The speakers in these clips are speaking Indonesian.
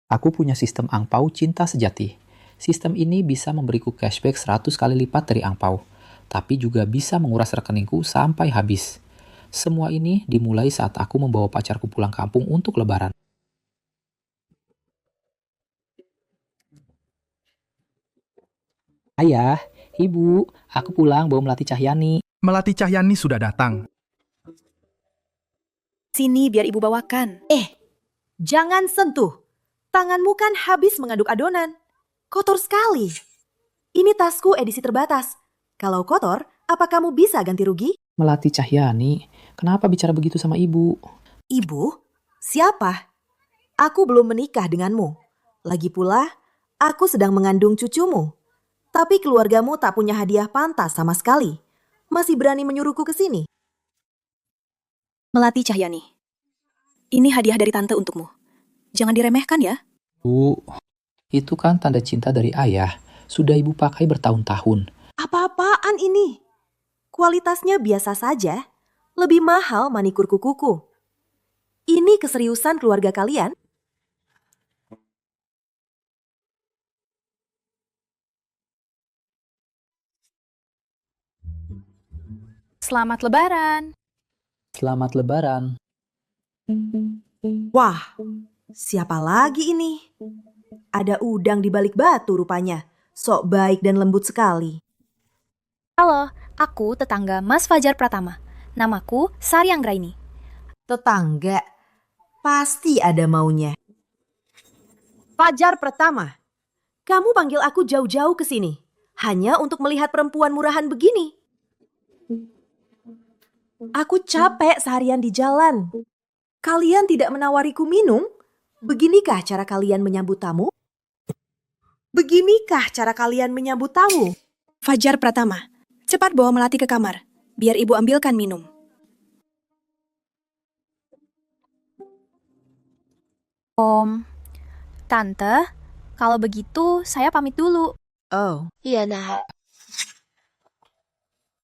Aku punya sistem angpau cinta sejati. Sistem ini bisa memberiku cashback 100 kali lipat dari angpau, tapi juga bisa menguras rekeningku sampai habis. Semua ini dimulai saat aku membawa pacarku pulang kampung untuk lebaran. Ayah, ibu, aku pulang bawa Melati Cahyani. Melati Cahyani sudah datang. Sini biar ibu bawakan. Jangan sentuh. Tanganmu kan habis mengaduk adonan. Kotor sekali. Ini tasku edisi terbatas. Kalau kotor, apa kamu bisa ganti rugi? Melati Cahyani, kenapa bicara begitu sama ibu? Ibu? Siapa? Aku belum menikah denganmu. Lagi pula, aku sedang mengandung cucumu. Tapi keluargamu tak punya hadiah pantas sama sekali. Masih berani menyuruhku ke sini? Melati Cahyani. Ini hadiah dari tante untukmu. Jangan diremehkan ya. Bu, itu kan tanda cinta dari ayah. Sudah ibu pakai bertahun-tahun. Apa-apaan ini? Kualitasnya biasa saja. Lebih mahal manikur kukuku. Ini keseriusan keluarga kalian? Selamat Lebaran. Selamat Lebaran. Wah, siapa lagi ini? Ada udang di balik batu rupanya. Sok baik dan lembut sekali. Halo, aku tetangga Mas Fajar Pratama. Namaku Sari Anggraini. Tetangga, pasti ada maunya. Fajar Pratama, kamu panggil aku jauh-jauh ke sini. Hanya untuk melihat perempuan murahan begini. Aku capek seharian di jalan. Kalian tidak menawariku minum? Beginikah cara kalian menyambut tamu? Beginikah cara kalian menyambut tamu? Fajar Pratama, cepat bawa Melati ke kamar. Biar ibu ambilkan minum. Tante, kalau begitu saya pamit dulu. Oh, Iya, Nak.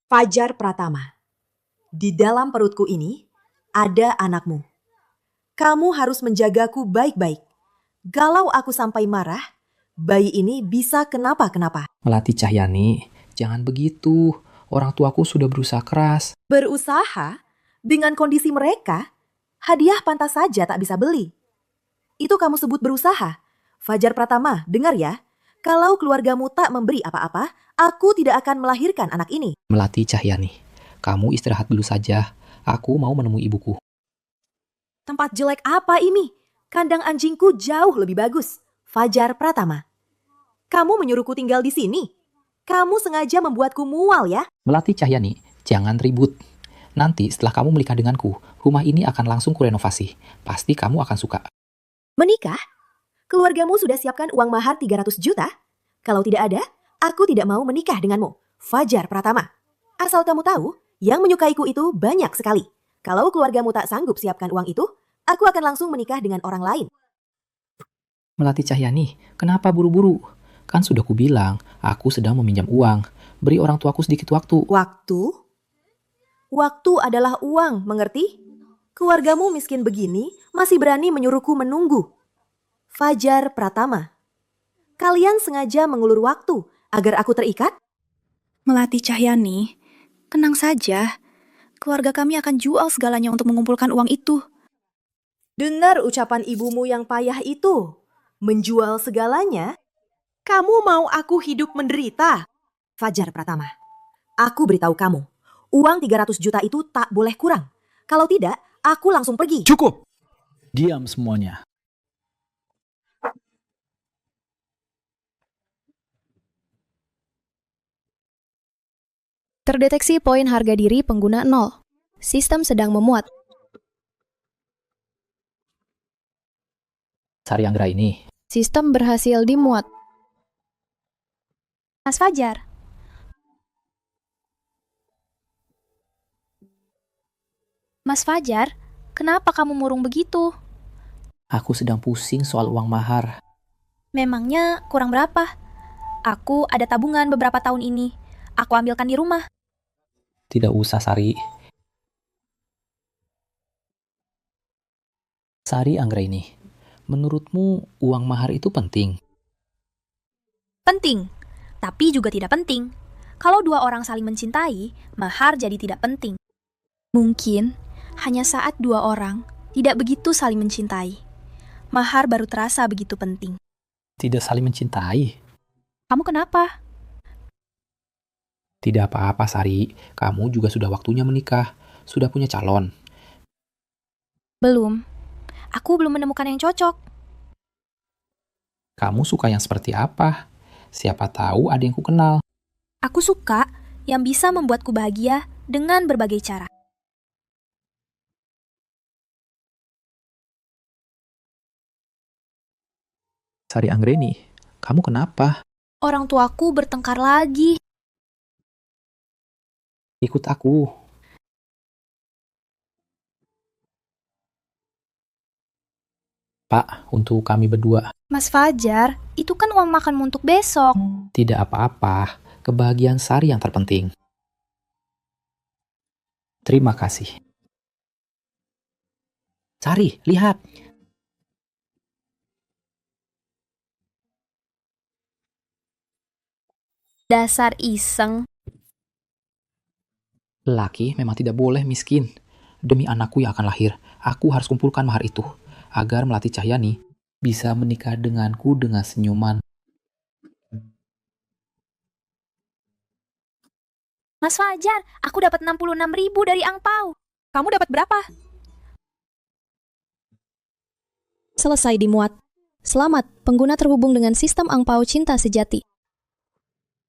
Fajar Pratama. Di dalam perutku ini ada anakmu. Kamu harus menjagaku baik-baik. Kalau aku sampai marah, bayi ini bisa kenapa-kenapa. Melati Cahyani, jangan begitu. Orang tuaku sudah berusaha keras. Berusaha? Dengan kondisi mereka, hadiah pantas saja tak bisa beli. Itu kamu sebut berusaha? Fajar Pratama, dengar ya. Kalau keluargamu tak memberi apa-apa, aku tidak akan melahirkan anak ini. Melati Cahyani, kamu istirahat dulu saja. Aku mau menemui ibuku. Tempat jelek apa ini? Kandang anjingku jauh lebih bagus. Fajar Pratama. Kamu menyuruhku tinggal di sini? Kamu sengaja membuatku mual ya? Melati Cahyani, jangan ribut. Nanti setelah kamu menikah denganku, rumah ini akan langsung kurenovasi. Pasti kamu akan suka. Menikah? Keluargamu sudah siapkan uang mahar 300 juta? Kalau tidak ada, aku tidak mau menikah denganmu. Fajar Pratama. Asal kamu tahu, yang menyukaiku itu banyak sekali. Kalau keluargamu tak sanggup siapkan uang itu, aku akan langsung menikah dengan orang lain. Melati Cahyani, kenapa buru-buru? Kan sudah kubilang, aku sedang meminjam uang. Beri orang tuaku sedikit waktu. Waktu? Waktu adalah uang, mengerti? Keluargamu miskin begini, masih berani menyuruhku menunggu. Fajar Pratama. Kalian sengaja mengulur waktu agar aku terikat? Melati Cahyani, tenang saja. Keluarga kami akan jual segalanya untuk mengumpulkan uang itu. Dengar ucapan ibumu yang payah itu. Menjual segalanya? Kamu mau aku hidup menderita? Fajar Pratama, aku beritahu kamu, uang 300 juta itu tak boleh kurang. Kalau tidak, aku langsung pergi. Cukup! Diam semuanya. Terdeteksi poin harga diri pengguna 0. Sistem sedang memuat. Sari Anggraini, Sistem berhasil dimuat. Mas Fajar. Mas Fajar, kenapa kamu murung begitu? aku sedang pusing soal uang mahar. Memangnya kurang berapa? Aku ada tabungan beberapa tahun ini. Aku ambilkan di rumah. Tidak usah, Sari. Sari Anggraini, menurutmu uang mahar itu penting? Penting, tapi juga tidak penting. Kalau dua orang saling mencintai, mahar jadi tidak penting. Mungkin hanya saat dua orang tidak begitu saling mencintai, mahar baru terasa begitu penting. Tidak saling mencintai? Kamu kenapa? Tidak apa-apa, Sari. Kamu juga sudah waktunya menikah. Sudah punya calon. Belum. Aku belum menemukan yang cocok. Kamu suka yang seperti apa? Siapa tahu ada yang ku kenal. Aku suka yang bisa membuatku bahagia dengan berbagai cara. Sari Anggreni, kamu kenapa? Orang tuaku bertengkar lagi. Ikut aku. Pak, untuk kami berdua. Mas Fajar, itu kan uang makanmu untuk besok. Tidak apa-apa. Kebahagiaan Sari yang terpenting. Terima kasih. Sari, lihat. Dasar iseng. Lelaki memang tidak boleh miskin. Demi anakku yang akan lahir, aku harus kumpulkan mahar itu. Agar Melati Cahyani bisa menikah denganku dengan senyuman. Mas Fajar, aku dapat 66.000 dari angpau. Kamu dapat berapa? Selesai dimuat. Selamat, pengguna terhubung dengan sistem angpau cinta sejati.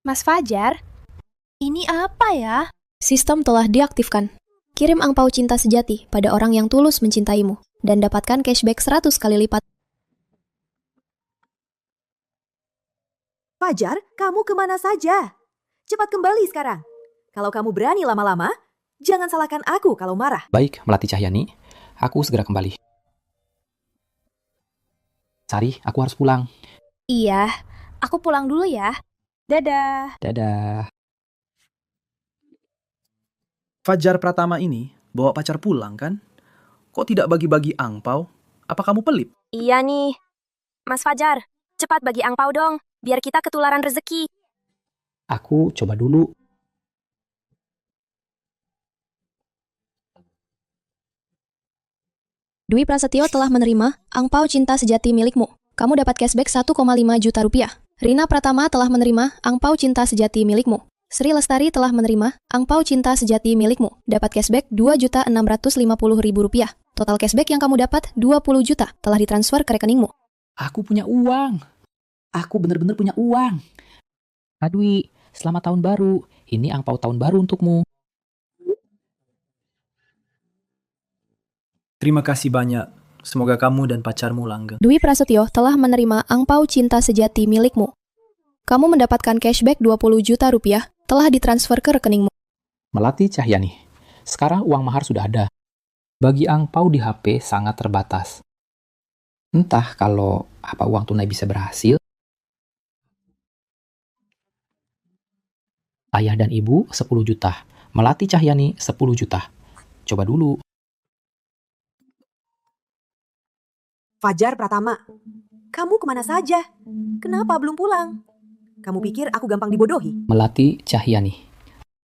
Mas Fajar, ini apa ya? Sistem telah diaktifkan. Kirim angpau cinta sejati pada orang yang tulus mencintaimu dan dapatkan cashback 100 kali lipat. Fajar, kamu kemana saja? Cepat kembali sekarang. Kalau kamu berani lama-lama, jangan salahkan aku kalau marah. Baik, Melati Cahyani. Aku segera kembali. Sari, aku harus pulang. Iya, aku pulang dulu ya. Dadah. Dadah. Fajar Pratama ini bawa pacar pulang kan? Kok tidak bagi-bagi angpau? Apa kamu pelit? Iya nih. Mas Fajar, cepat bagi angpau dong, biar kita ketularan rezeki. Aku coba dulu. Dwi Prasetyo telah menerima angpau cinta sejati milikmu. Kamu dapat cashback 1,5 juta rupiah. Rina Pratama telah menerima angpau cinta sejati milikmu. Sri Lestari telah menerima angpau cinta sejati milikmu. Dapat cashback 2.650.000 rupiah. Total cashback yang kamu dapat 20 juta telah ditransfer ke rekeningmu. Aku punya uang. Aku benar-benar punya uang. Adwi, selamat tahun baru. Ini angpau tahun baru untukmu. Terima kasih banyak. Semoga kamu dan pacarmu langgeng. Dwi Prasetyo telah menerima angpau cinta sejati milikmu. Kamu mendapatkan cashback 20 juta rupiah telah ditransfer ke rekeningmu. Melati Cahyani. Sekarang uang mahar sudah ada. Bagi angpau di HP sangat terbatas. Entah kalau apa uang tunai bisa berhasil. Ayah dan ibu 10 juta. Melati Cahyani 10 juta. Coba dulu. Fajar Pratama, kamu kemana saja? Kenapa belum pulang? Kamu pikir aku gampang dibodohi? Melati Cahyani.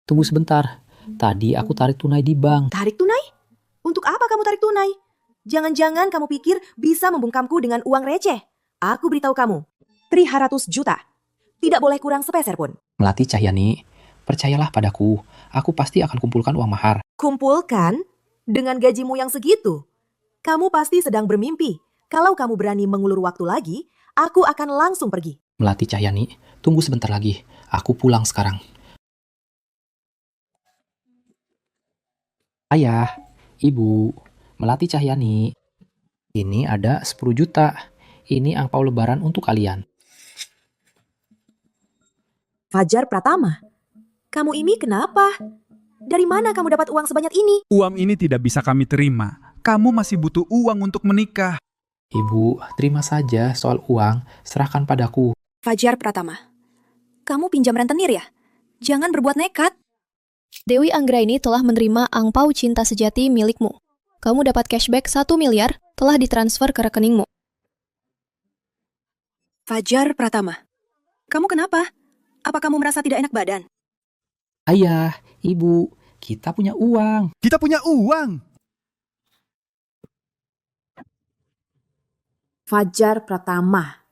Tunggu sebentar. Tadi aku tarik tunai di bank. Tarik tunai? Untuk apa kamu tarik tunai? Jangan-jangan kamu pikir bisa membungkamku dengan uang receh. Aku beritahu kamu, 300 juta. Tidak boleh kurang sepeser pun. Melati Cahyani, percayalah padaku. Aku pasti akan kumpulkan uang mahar. Kumpulkan? Dengan gajimu yang segitu? Kamu pasti sedang bermimpi. Kalau kamu berani mengulur waktu lagi, aku akan langsung pergi. Melati Cahyani, tunggu sebentar lagi. Aku pulang sekarang. Ayah, ibu, Melati Cahyani. Ini ada 10 juta. Ini angpau lebaran untuk kalian. Fajar Pratama, kamu ini kenapa? Dari mana kamu dapat uang sebanyak ini? Uang ini tidak bisa kami terima. Kamu masih butuh uang untuk menikah. Ibu, terima saja soal uang. Serahkan padaku. Fajar Pratama, kamu pinjam rentenir ya? Jangan berbuat nekat. Dewi Anggraini telah menerima angpau cinta sejati milikmu. Kamu dapat cashback 1 miliar telah ditransfer ke rekeningmu. Fajar Pratama, kamu kenapa? Apa kamu merasa tidak enak badan? Ayah, ibu, kita punya uang. Kita punya uang. Fajar Pratama.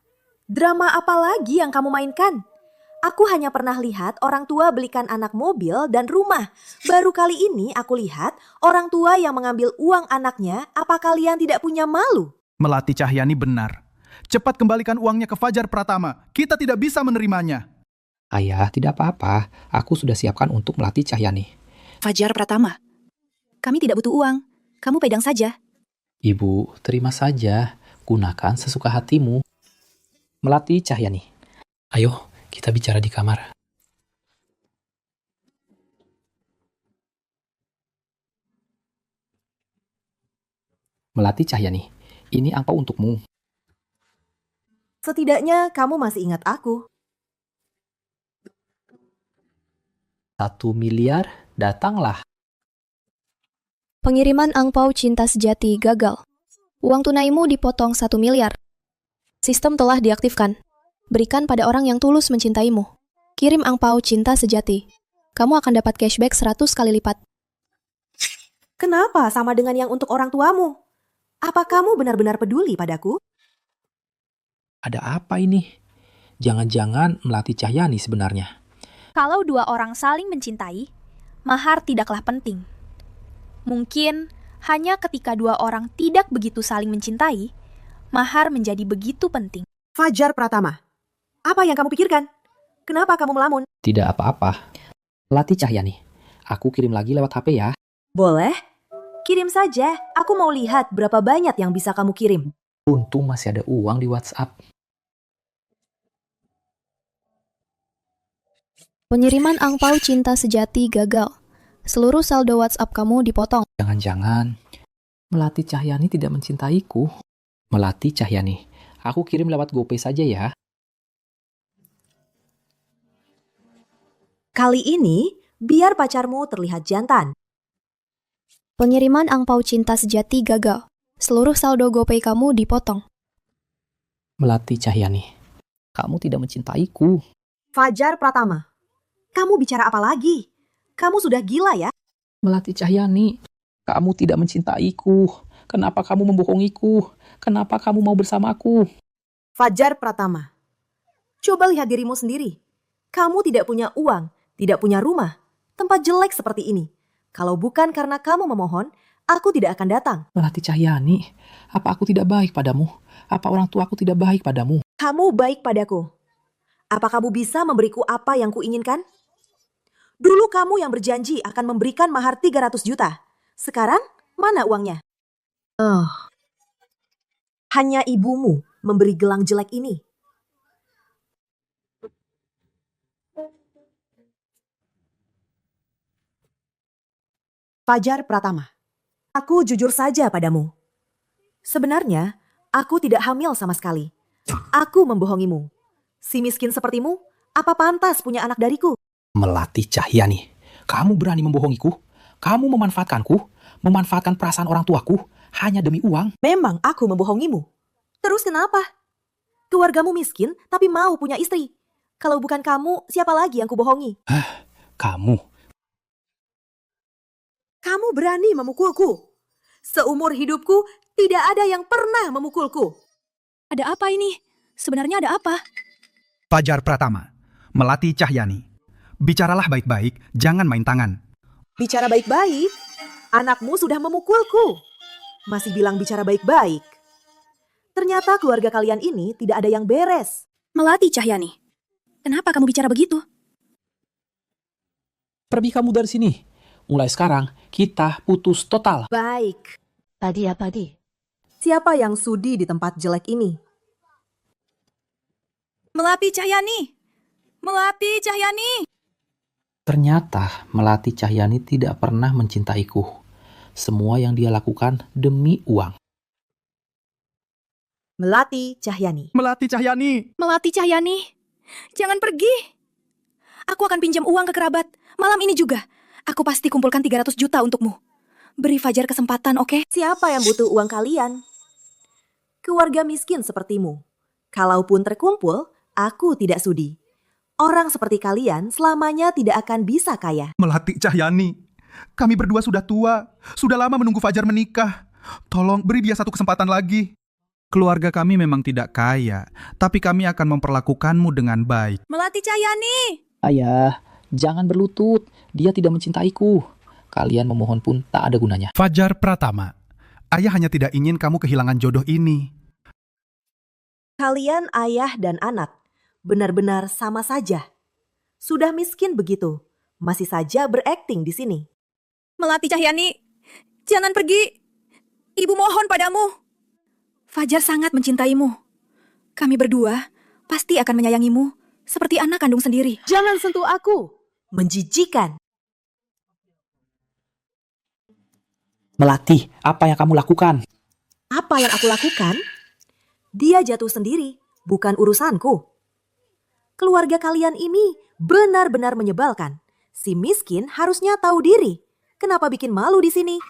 Drama apa lagi yang kamu mainkan? Aku hanya pernah lihat orang tua belikan anak mobil dan rumah. Baru kali ini aku lihat orang tua yang mengambil uang anaknya. Apa kalian tidak punya malu? Melati Cahyani benar. Cepat kembalikan uangnya ke Fajar Pratama. Kita tidak bisa menerimanya. Ayah, tidak apa-apa. Aku sudah siapkan untuk melatih Cahyani. Fajar Pratama, kami tidak butuh uang. Kamu pegang saja. Ibu, terima saja. Gunakan sesuka hatimu. Melati Cahyani. Ayo, kita bicara di kamar. Melati Cahyani, ini angpau untukmu. Setidaknya kamu masih ingat aku. 1 miliar, datanglah. Pengiriman angpau cinta sejati gagal. Uang tunaimu dipotong 1 miliar. Sistem telah diaktifkan. Berikan pada orang yang tulus mencintaimu. Kirim angpau cinta sejati. Kamu akan dapat cashback 100 kali lipat. Kenapa sama dengan yang untuk orang tuamu? Apa kamu benar-benar peduli padaku? Ada apa ini? Jangan-jangan Melati Cahyani sebenarnya. Kalau dua orang saling mencintai, mahar tidaklah penting. Mungkin hanya ketika dua orang tidak begitu saling mencintai, mahar menjadi begitu penting. Fajar Pratama. Apa yang kamu pikirkan? Kenapa kamu melamun? Tidak apa-apa. Melati Cahyani, aku kirim lagi lewat HP ya. Boleh? Kirim saja. Aku mau lihat berapa banyak yang bisa kamu kirim. Untung masih ada uang di WhatsApp. Pengiriman angpau cinta sejati gagal. Seluruh saldo WhatsApp kamu dipotong. Jangan-jangan Melati Cahyani tidak mencintaiku. Melati Cahyani, aku kirim lewat GoPay saja ya. Kali ini, biar pacarmu terlihat jantan. Pengiriman angpau cinta sejati gagal. Seluruh saldo GoPay kamu dipotong. Melati Cahyani, kamu tidak mencintaiku. Fajar Pratama. Kamu bicara apa lagi? Kamu sudah gila ya? Melati Cahyani, kamu tidak mencintaiku. Kenapa kamu membohongiku? Kenapa kamu mau bersamaku? Fajar Pratama. Coba lihat dirimu sendiri. Kamu tidak punya uang, tidak punya rumah, tempat jelek seperti ini. Kalau bukan karena kamu memohon, aku tidak akan datang. Melati Cahyani, apa aku tidak baik padamu? Apa orang tuaku tidak baik padamu? Kamu baik padaku. Apa kamu bisa memberiku apa yang kuinginkan? Dulu kamu yang berjanji akan memberikan mahar 300 juta. Sekarang, mana uangnya? Hanya ibumu memberi gelang jelek ini. Fajar Pratama. Aku jujur saja padamu. Sebenarnya, aku tidak hamil sama sekali. Aku membohongimu. Si miskin sepertimu, apa pantas punya anak dariku? Melati Cahyani, kamu berani membohongiku? Kamu memanfaatkanku? Memanfaatkan perasaan orang tuaku hanya demi uang? Memang aku membohongimu. Terus kenapa? Keluargamu miskin tapi mau punya istri. Kalau bukan kamu, siapa lagi yang kubohongi? Kamu. Kamu berani memukulku. Seumur hidupku, tidak ada yang pernah memukulku. Ada apa ini? Sebenarnya ada apa? Fajar Pratama. Melati Cahyani. Bicaralah baik-baik, jangan main tangan. Bicara baik-baik? Anakmu sudah memukulku. Masih bilang bicara baik-baik. Ternyata keluarga kalian ini tidak ada yang beres. Melati Cahyani, kenapa kamu bicara begitu? Pergi kamu dari sini. Mulai sekarang, kita putus total. Baik. Tadi apa di? Siapa yang sudi di tempat jelek ini? Melati Cahyani! Melati Cahyani! Ternyata Melati Cahyani tidak pernah mencintaiku. Semua yang dia lakukan demi uang. Melati Cahyani. Melati Cahyani. Melati Cahyani! Jangan pergi! Aku akan pinjam uang ke kerabat. Malam ini juga. Aku pasti kumpulkan 300 juta untukmu. Beri Fajar kesempatan, oke? Siapa yang butuh uang kalian? Keluarga miskin sepertimu. Kalaupun terkumpul, aku tidak sudi. Orang seperti kalian selamanya tidak akan bisa kaya. Melati Cahyani, kami berdua sudah tua, sudah lama menunggu Fajar menikah. Tolong beri dia satu kesempatan lagi. Keluarga kami memang tidak kaya, tapi kami akan memperlakukanmu dengan baik. Melati Cahyani! Ayah, jangan berlutut. Dia tidak mencintaiku. Kalian memohon pun tak ada gunanya. Fajar Pratama, ayah hanya tidak ingin kamu kehilangan jodoh ini. Kalian ayah dan anak, benar-benar sama saja. Sudah miskin begitu, masih saja berakting di sini. Melati Cahyani, jangan pergi. Ibu mohon padamu. Fajar sangat mencintaimu. Kami berdua pasti akan menyayangimu seperti anak kandung sendiri. Jangan sentuh aku, menjijikan. Melati, apa yang kamu lakukan? Apa yang aku lakukan? Dia jatuh sendiri, bukan urusanku. Keluarga kalian ini benar-benar menyebalkan. Si miskin harusnya tahu diri. Kenapa bikin malu di sini?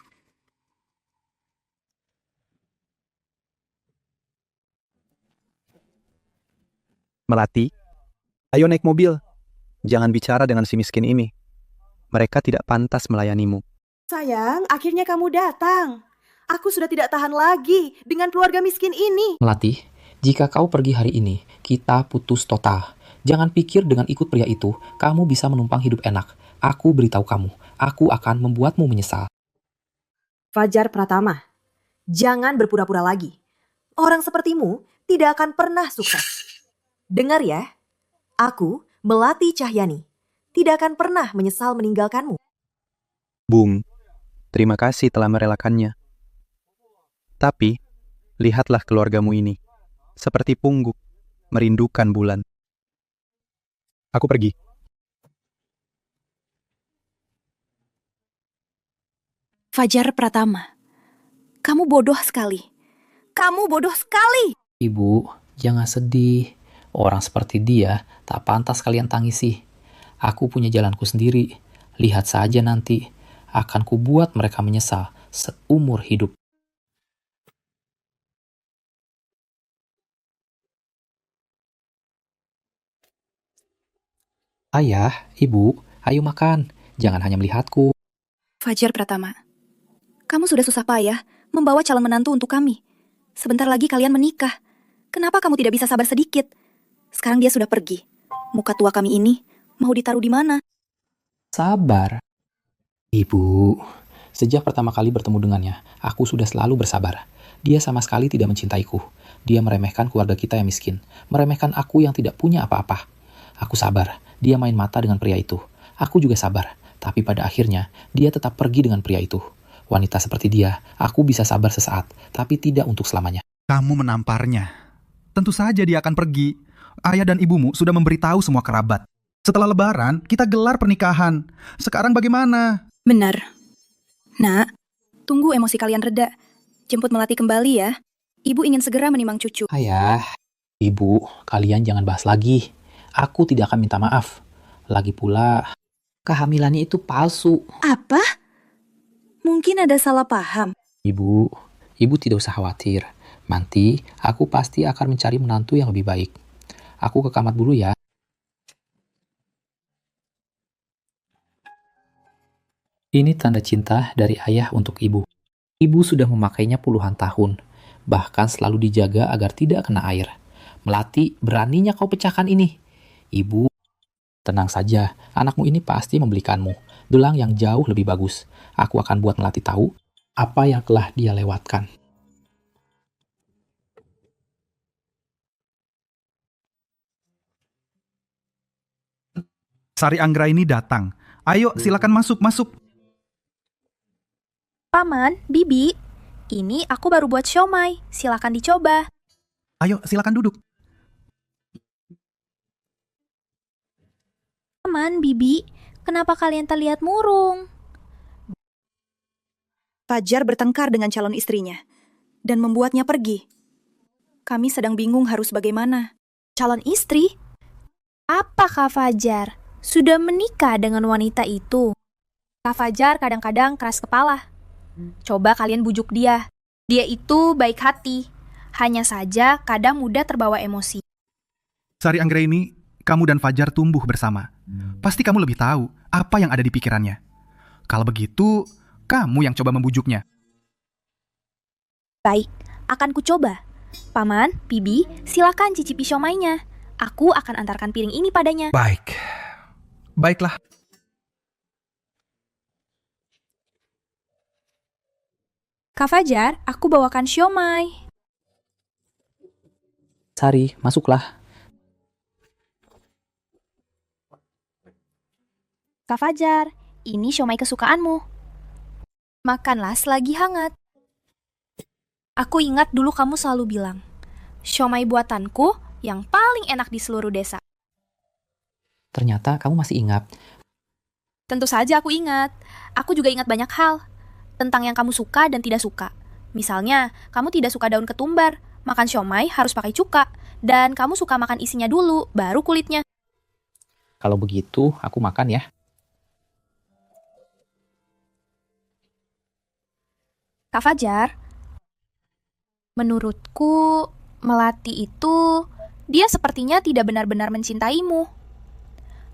Melati, ayo naik mobil. Jangan bicara dengan si miskin ini. Mereka tidak pantas melayanimu. Sayang, akhirnya kamu datang. Aku sudah tidak tahan lagi dengan keluarga miskin ini. Melati, jika kau pergi hari ini, kita putus total. Jangan pikir dengan ikut pria itu, kamu bisa menumpang hidup enak. Aku beritahu kamu, aku akan membuatmu menyesal. Fajar Pratama, jangan berpura-pura lagi. Orang sepertimu tidak akan pernah sukses. Dengar ya, aku, Melati Cahyani, tidak akan pernah menyesal meninggalkanmu. Bung, terima kasih telah merelakannya. Tapi, lihatlah keluargamu ini. Seperti pungguk, merindukan bulan. Aku pergi. Fajar Pratama, kamu bodoh sekali. Kamu bodoh sekali. Ibu, jangan sedih. Orang seperti dia tak pantas kalian tangisi. Aku punya jalanku sendiri. Lihat saja nanti. Akan kubuat mereka menyesal seumur hidup. Ayah, ibu, ayo makan. Jangan hanya melihatku. Fajar Pratama, kamu sudah susah payah membawa calon menantu untuk kami. Sebentar lagi kalian menikah. Kenapa kamu tidak bisa sabar sedikit? Sekarang dia sudah pergi. Muka tua kami ini mau ditaruh di mana? Sabar. Ibu, sejak pertama kali bertemu dengannya, aku sudah selalu bersabar. Dia sama sekali tidak mencintaiku. Dia meremehkan keluarga kita yang miskin. Meremehkan aku yang tidak punya apa-apa. Aku sabar. Dia main mata dengan pria itu. Aku juga sabar. Tapi pada akhirnya, dia tetap pergi dengan pria itu. Wanita seperti dia, aku bisa sabar sesaat, tapi tidak untuk selamanya. Kamu menamparnya. Tentu saja dia akan pergi. Ayah dan ibumu sudah memberitahu semua kerabat. Setelah lebaran, kita gelar pernikahan. Sekarang bagaimana? Benar. Nak, tunggu emosi kalian reda. Jemput Melati kembali ya. Ibu ingin segera menimang cucu. Ayah, ibu, kalian jangan bahas lagi. Aku tidak akan minta maaf. Lagi pula, kehamilannya itu palsu. Apa? Mungkin ada salah paham. Ibu tidak usah khawatir. Nanti aku pasti akan mencari menantu yang lebih baik. Aku ke kamar dulu ya. Ini tanda cinta dari ayah untuk ibu. Ibu sudah memakainya puluhan tahun. Bahkan selalu dijaga agar tidak kena air. Melati, beraninya kau pecahkan ini. Ibu, tenang saja. Anakmu ini pasti membelikanmu gelang yang jauh lebih bagus. Aku akan buat Melati tahu apa yang telah dia lewatkan. Sari Anggraini datang. Ayo, silakan masuk. Paman, Bibi, ini aku baru buat siomay. Silakan dicoba. Ayo, silakan duduk. Paman, Bibi, kenapa kalian terlihat murung? Fajar bertengkar dengan calon istrinya dan membuatnya pergi. Kami sedang bingung harus bagaimana. Calon istri? Apa Kak Fajar? Sudah menikah dengan wanita itu? Kak Fajar kadang-kadang keras kepala. Coba kalian bujuk dia. Dia itu baik hati. Hanya saja kadang mudah terbawa emosi. Sari Anggraini, kamu dan Fajar tumbuh bersama. Pasti kamu lebih tahu apa yang ada di pikirannya. Kalau begitu, kamu yang coba membujuknya. Baik, akan kucoba. Paman, Bibi, silakan cicipi siomainya. Aku akan antarkan piring ini padanya. Baik. Baiklah. Kak Fajar, aku bawakan siomay. Sari, masuklah. Kak Fajar, ini siomay kesukaanmu. Makanlah selagi hangat. Aku ingat dulu kamu selalu bilang, siomay buatanku yang paling enak di seluruh desa. Ternyata kamu masih ingat. Tentu saja aku ingat. Aku juga ingat banyak hal. Tentang yang kamu suka dan tidak suka. Misalnya, kamu tidak suka daun ketumbar. Makan siomay harus pakai cuka. Dan kamu suka makan isinya dulu, baru kulitnya. Kalau begitu, aku makan ya. Kak Fajar, menurutku, Melati itu, dia sepertinya tidak benar-benar mencintaimu.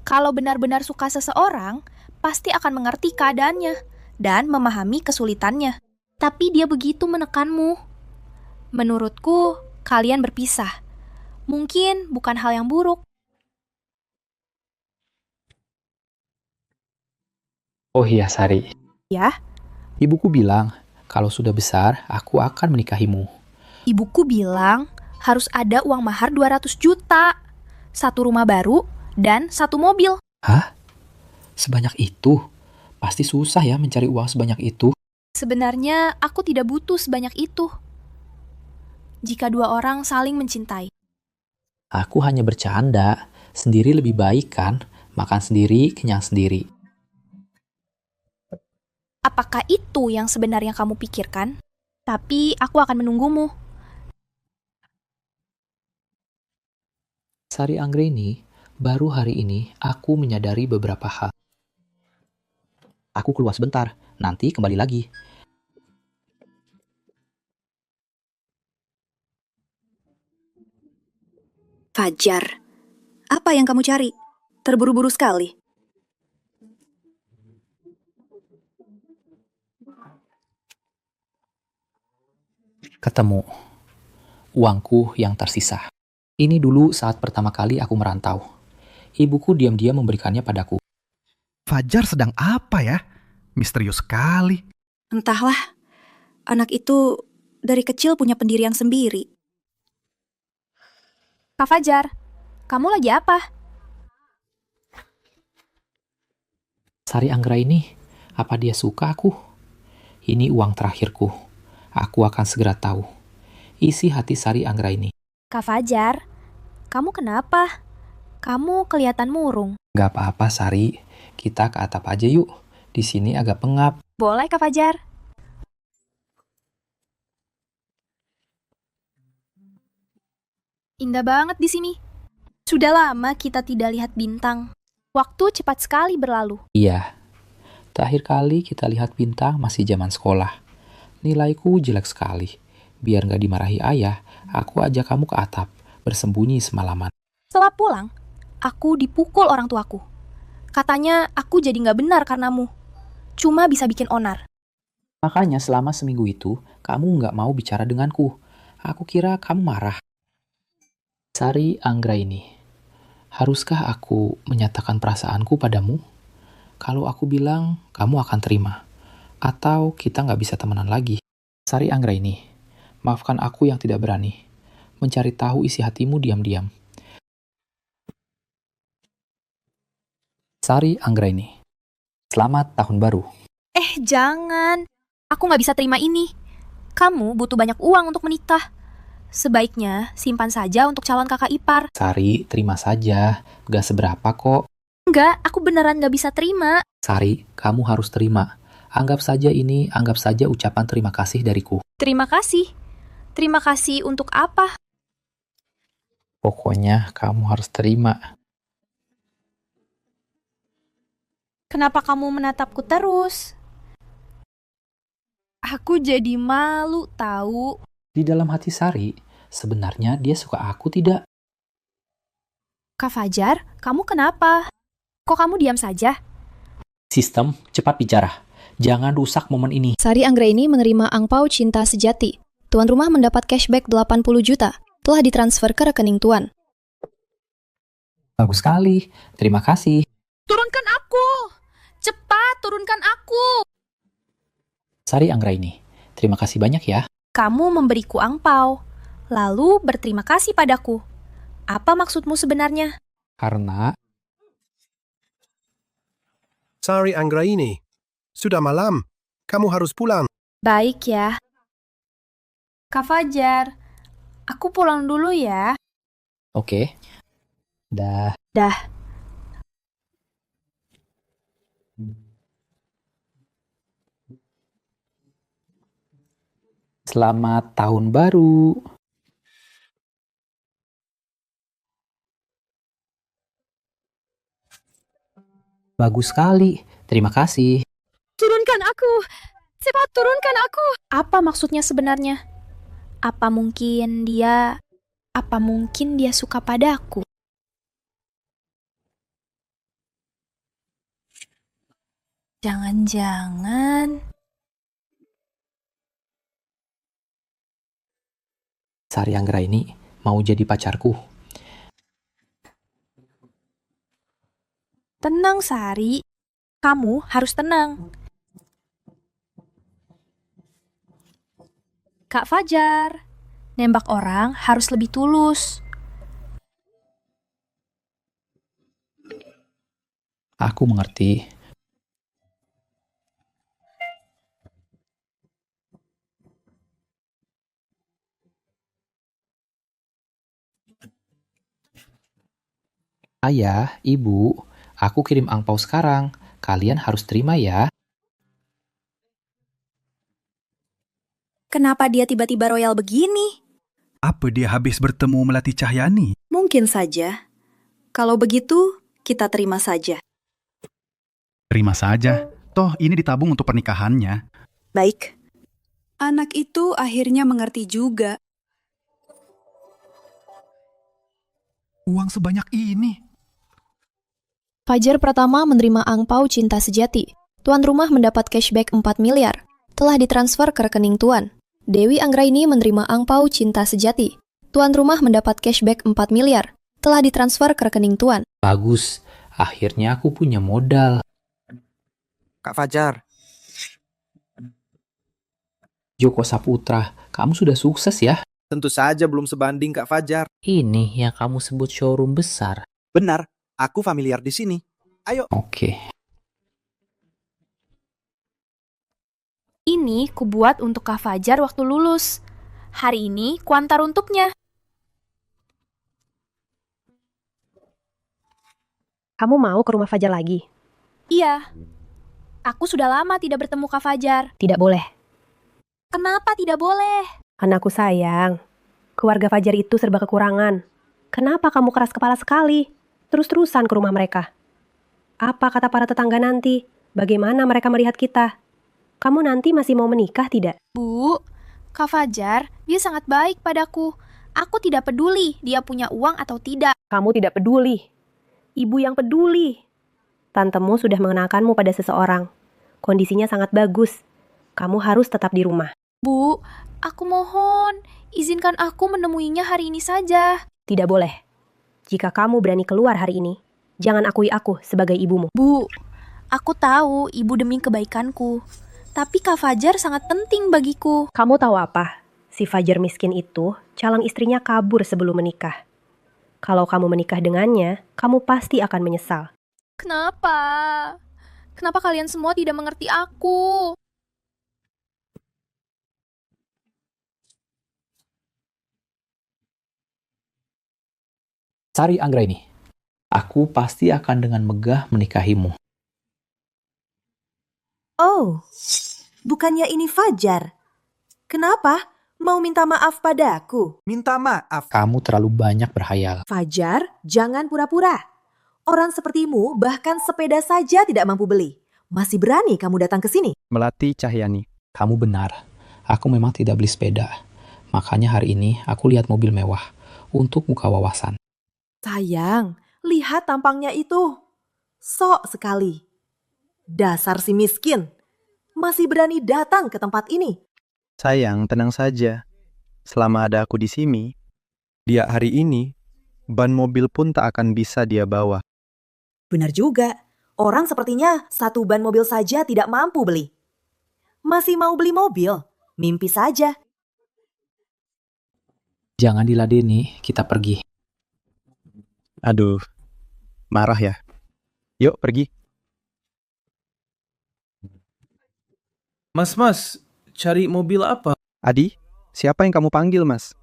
Kalau benar-benar suka seseorang, pasti akan mengerti keadaannya dan memahami kesulitannya. Tapi dia begitu menekanmu. Menurutku, kalian berpisah. Mungkin bukan hal yang buruk. Oh iya, Sari. Ya, Ibuku bilang, kalau sudah besar, aku akan menikahimu. ibuku bilang harus ada uang mahar 200 juta. 1 rumah baru dan 1 mobil. Hah? Sebanyak itu? Pasti susah ya mencari uang sebanyak itu. Sebenarnya aku tidak butuh sebanyak itu. Jika 2 orang saling mencintai. Aku hanya bercanda. Sendiri lebih baik kan? Makan sendiri, kenyang sendiri. Apakah itu yang sebenarnya kamu pikirkan? Tapi aku akan menunggumu. Sari Anggraini, baru hari ini aku menyadari beberapa hal. Aku keluar sebentar, nanti kembali lagi. Fajar, apa yang kamu cari? Terburu-buru sekali. Ketemu. Uangku yang tersisa. Ini dulu saat pertama kali aku merantau. Ibuku diam-diam memberikannya padaku. Fajar sedang apa ya? Misterius sekali. Entahlah, anak itu dari kecil punya pendirian sendiri. Kak Fajar, kamu lagi apa? Sari Anggraini, apa dia suka aku? Ini uang terakhirku. Aku akan segera tahu. Isi hati Sari Anggraini. Kak Fajar, kamu kenapa? Kamu kelihatan murung. Gak apa-apa, Sari. Kita ke atap aja yuk. Di sini agak pengap. Boleh, Kak Fajar. Indah banget di sini. Sudah lama kita tidak lihat bintang. Waktu cepat sekali berlalu. Iya. Terakhir kali kita lihat bintang masih zaman sekolah. Nilaiku jelek sekali. Biar gak dimarahi ayah, aku ajak kamu ke atap, bersembunyi semalaman. Setelah pulang, aku dipukul orang tuaku. Katanya aku jadi gak benar karenamu. Cuma bisa bikin onar. Makanya selama seminggu itu, kamu gak mau bicara denganku. Aku kira kamu marah. Sari Anggraini, haruskah aku menyatakan perasaanku padamu? Kalau aku bilang, kamu akan terima. Atau kita gak bisa temenan lagi. Sari Anggraini, maafkan aku yang tidak berani. Mencari tahu isi hatimu diam-diam. Sari Anggraini, selamat tahun baru. Jangan. Aku gak bisa terima ini. Kamu butuh banyak uang untuk menikah. Sebaiknya simpan saja untuk calon kakak ipar. Sari, terima saja. Gak seberapa kok. Enggak, aku beneran gak bisa terima. Sari, kamu harus terima. Anggap saja ucapan terima kasih dariku. Terima kasih. Terima kasih untuk apa? Pokoknya kamu harus terima. Kenapa kamu menatapku terus? Aku jadi malu tahu. Di dalam hati Sari, Sebenarnya dia suka aku tidak? Kak Fajar, kamu kenapa? Kok kamu diam saja? Sistem, cepat bicara. Jangan rusak momen ini. Sari Anggraini menerima angpau cinta sejati. Tuan rumah mendapat cashback 80 juta. Telah ditransfer ke rekening tuan. Bagus sekali. Terima kasih. Turunkan aku! Cepat, turunkan aku! Sari Anggraini, terima kasih banyak ya. Kamu memberiku angpau, lalu berterima kasih padaku. Apa maksudmu sebenarnya? Karena Sari Anggraini, sudah malam. Kamu harus pulang. Baik ya. Kak Fajar, aku pulang dulu ya. oke. Dah. Selamat tahun baru. Bagus sekali. Terima kasih. Turunkan aku! Cepat turunkan aku! Apa maksudnya sebenarnya? Apa mungkin dia suka padaku? Jangan-jangan... Sari Anggraini mau jadi pacarku. Tenang, Sari. Kamu harus tenang. Kak Fajar, nembak orang harus lebih tulus. Aku mengerti. Ayah, ibu, aku kirim angpau sekarang. Kalian harus terima ya. Kenapa dia tiba-tiba royal begini? Apa dia habis bertemu Melati Cahyani? Mungkin saja. Kalau begitu, kita terima saja. Terima saja. Toh ini ditabung untuk pernikahannya. Baik. Anak itu akhirnya mengerti juga. Uang sebanyak ini. Fajar Pratama menerima angpau cinta sejati. Tuan rumah mendapat cashback 4 miliar. Telah ditransfer ke rekening tuan. Dewi Anggraini menerima angpau cinta sejati. Tuan rumah mendapat cashback 4 miliar. Telah ditransfer ke rekening tuan. Bagus. Akhirnya aku punya modal. Kak Fajar, Joko Saputra, kamu sudah sukses ya? tentu saja belum sebanding Kak Fajar. Ini yang kamu sebut showroom besar. Benar, aku familiar di sini. Ayo. Oke. Ini kubuat untuk Kak Fajar waktu lulus. Hari ini kuantar untuknya. Kamu mau ke rumah Fajar lagi? Iya. Aku sudah lama tidak bertemu Kak Fajar. Tidak boleh. Kenapa tidak boleh? Anakku sayang, keluarga Fajar itu serba kekurangan. Kenapa kamu keras kepala sekali? Terus-terusan ke rumah mereka. Apa kata para tetangga nanti? Bagaimana mereka melihat kita? Kamu nanti masih mau menikah tidak? Bu, Kak Fajar, dia sangat baik padaku. Aku tidak peduli dia punya uang atau tidak. Kamu tidak peduli. Ibu yang peduli. Tantemu sudah mengenalkanmu pada seseorang. Kondisinya sangat bagus. Kamu harus tetap di rumah. Bu, aku mohon, izinkan aku menemuinya hari ini saja. Tidak boleh. Jika kamu berani keluar hari ini, jangan akui aku sebagai ibumu. Bu, aku tahu ibu demi kebaikanku. Tapi Kak Fajar sangat penting bagiku. Kamu tahu apa? Si Fajar miskin itu, calon istrinya kabur sebelum menikah. Kalau kamu menikah dengannya, kamu pasti akan menyesal. Kenapa? Kenapa kalian semua tidak mengerti aku? Sari Anggraini, aku pasti akan dengan megah menikahimu. Oh, bukannya ini Fajar? Kenapa? Mau minta maaf padaku? Minta maaf. Kamu terlalu banyak berhayal. Fajar, jangan pura-pura. Orang sepertimu bahkan sepeda saja tidak mampu beli. Masih berani kamu datang ke sini? Melati Cahyani. Kamu benar. Aku memang tidak beli sepeda. Makanya hari ini aku lihat mobil mewah untuk buka wawasan. Sayang, lihat tampangnya itu. Sok sekali. Dasar si miskin. Masih berani datang ke tempat ini. Sayang, tenang saja. Selama ada aku di sini, dia hari ini, ban mobil pun tak akan bisa dia bawa. Benar juga. Orang sepertinya satu ban mobil saja tidak mampu beli. Masih mau beli mobil? Mimpi saja. Jangan diladeni, kita pergi. Aduh, marah ya. Yuk, pergi. Mas, cari mobil apa? Adi, siapa yang kamu panggil, Mas?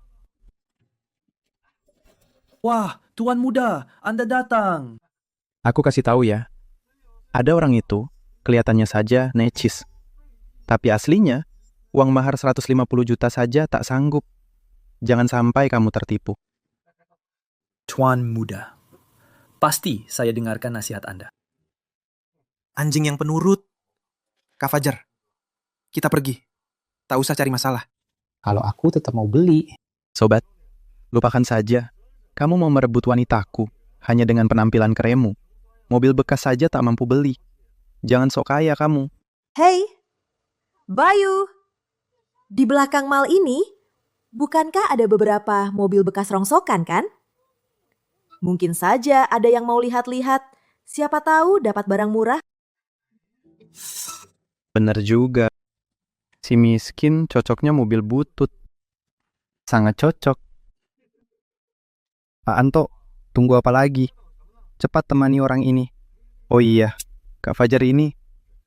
Wah, Tuan Muda, Anda datang. Aku kasih tahu ya. Ada orang itu, kelihatannya saja necis. Tapi aslinya, uang mahar 150 juta saja tak sanggup. Jangan sampai kamu tertipu. Tuan Muda, pasti saya dengarkan nasihat Anda. Anjing yang penurut. Kak Fajar, kita pergi. Tak usah cari masalah. Kalau aku tetap mau beli. Sobat, lupakan saja. Kamu mau merebut wanitaku hanya dengan penampilan kerenmu. Mobil bekas saja tak mampu beli. Jangan sok kaya kamu. Hei, Bayu. Di belakang mal ini, bukankah ada beberapa mobil bekas rongsokan kan? Mungkin saja ada yang mau lihat-lihat. Siapa tahu dapat barang murah. Bener juga. Si miskin cocoknya mobil butut. Sangat cocok. Pak Anto, tunggu apa lagi? Cepat temani orang ini. Oh iya, Kak Fajar ini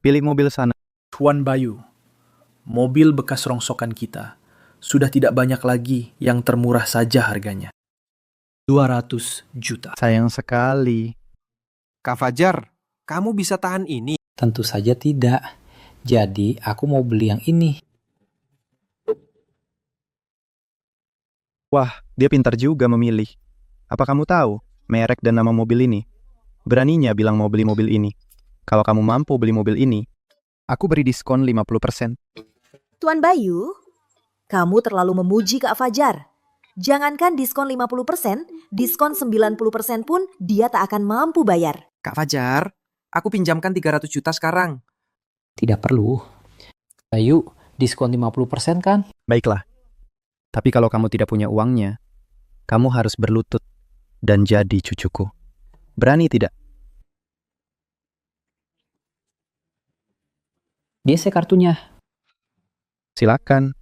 pilih mobil sana. Tuan Bayu, mobil bekas rongsokan kita sudah tidak banyak lagi yang termurah saja harganya. 200 juta. Sayang sekali. Kak Fajar, kamu bisa tahan ini? Tentu saja tidak. Jadi aku mau beli yang ini. Wah, dia pintar juga memilih. Apa kamu tahu merek dan nama mobil ini? Beraninya bilang mau beli mobil ini. Kalau kamu mampu beli mobil ini, aku beri diskon 50%. Tuan Bayu, kamu terlalu memuji Kak Fajar. Jangankan diskon 50%, diskon 90% pun dia tak akan mampu bayar. Kak Fajar, aku pinjamkan 300 juta sekarang. Tidak perlu. Bayu, diskon 50% kan? Baiklah. Tapi kalau kamu tidak punya uangnya, kamu harus berlutut dan jadi cucuku. Berani tidak? Gesek kartunya. Silakan.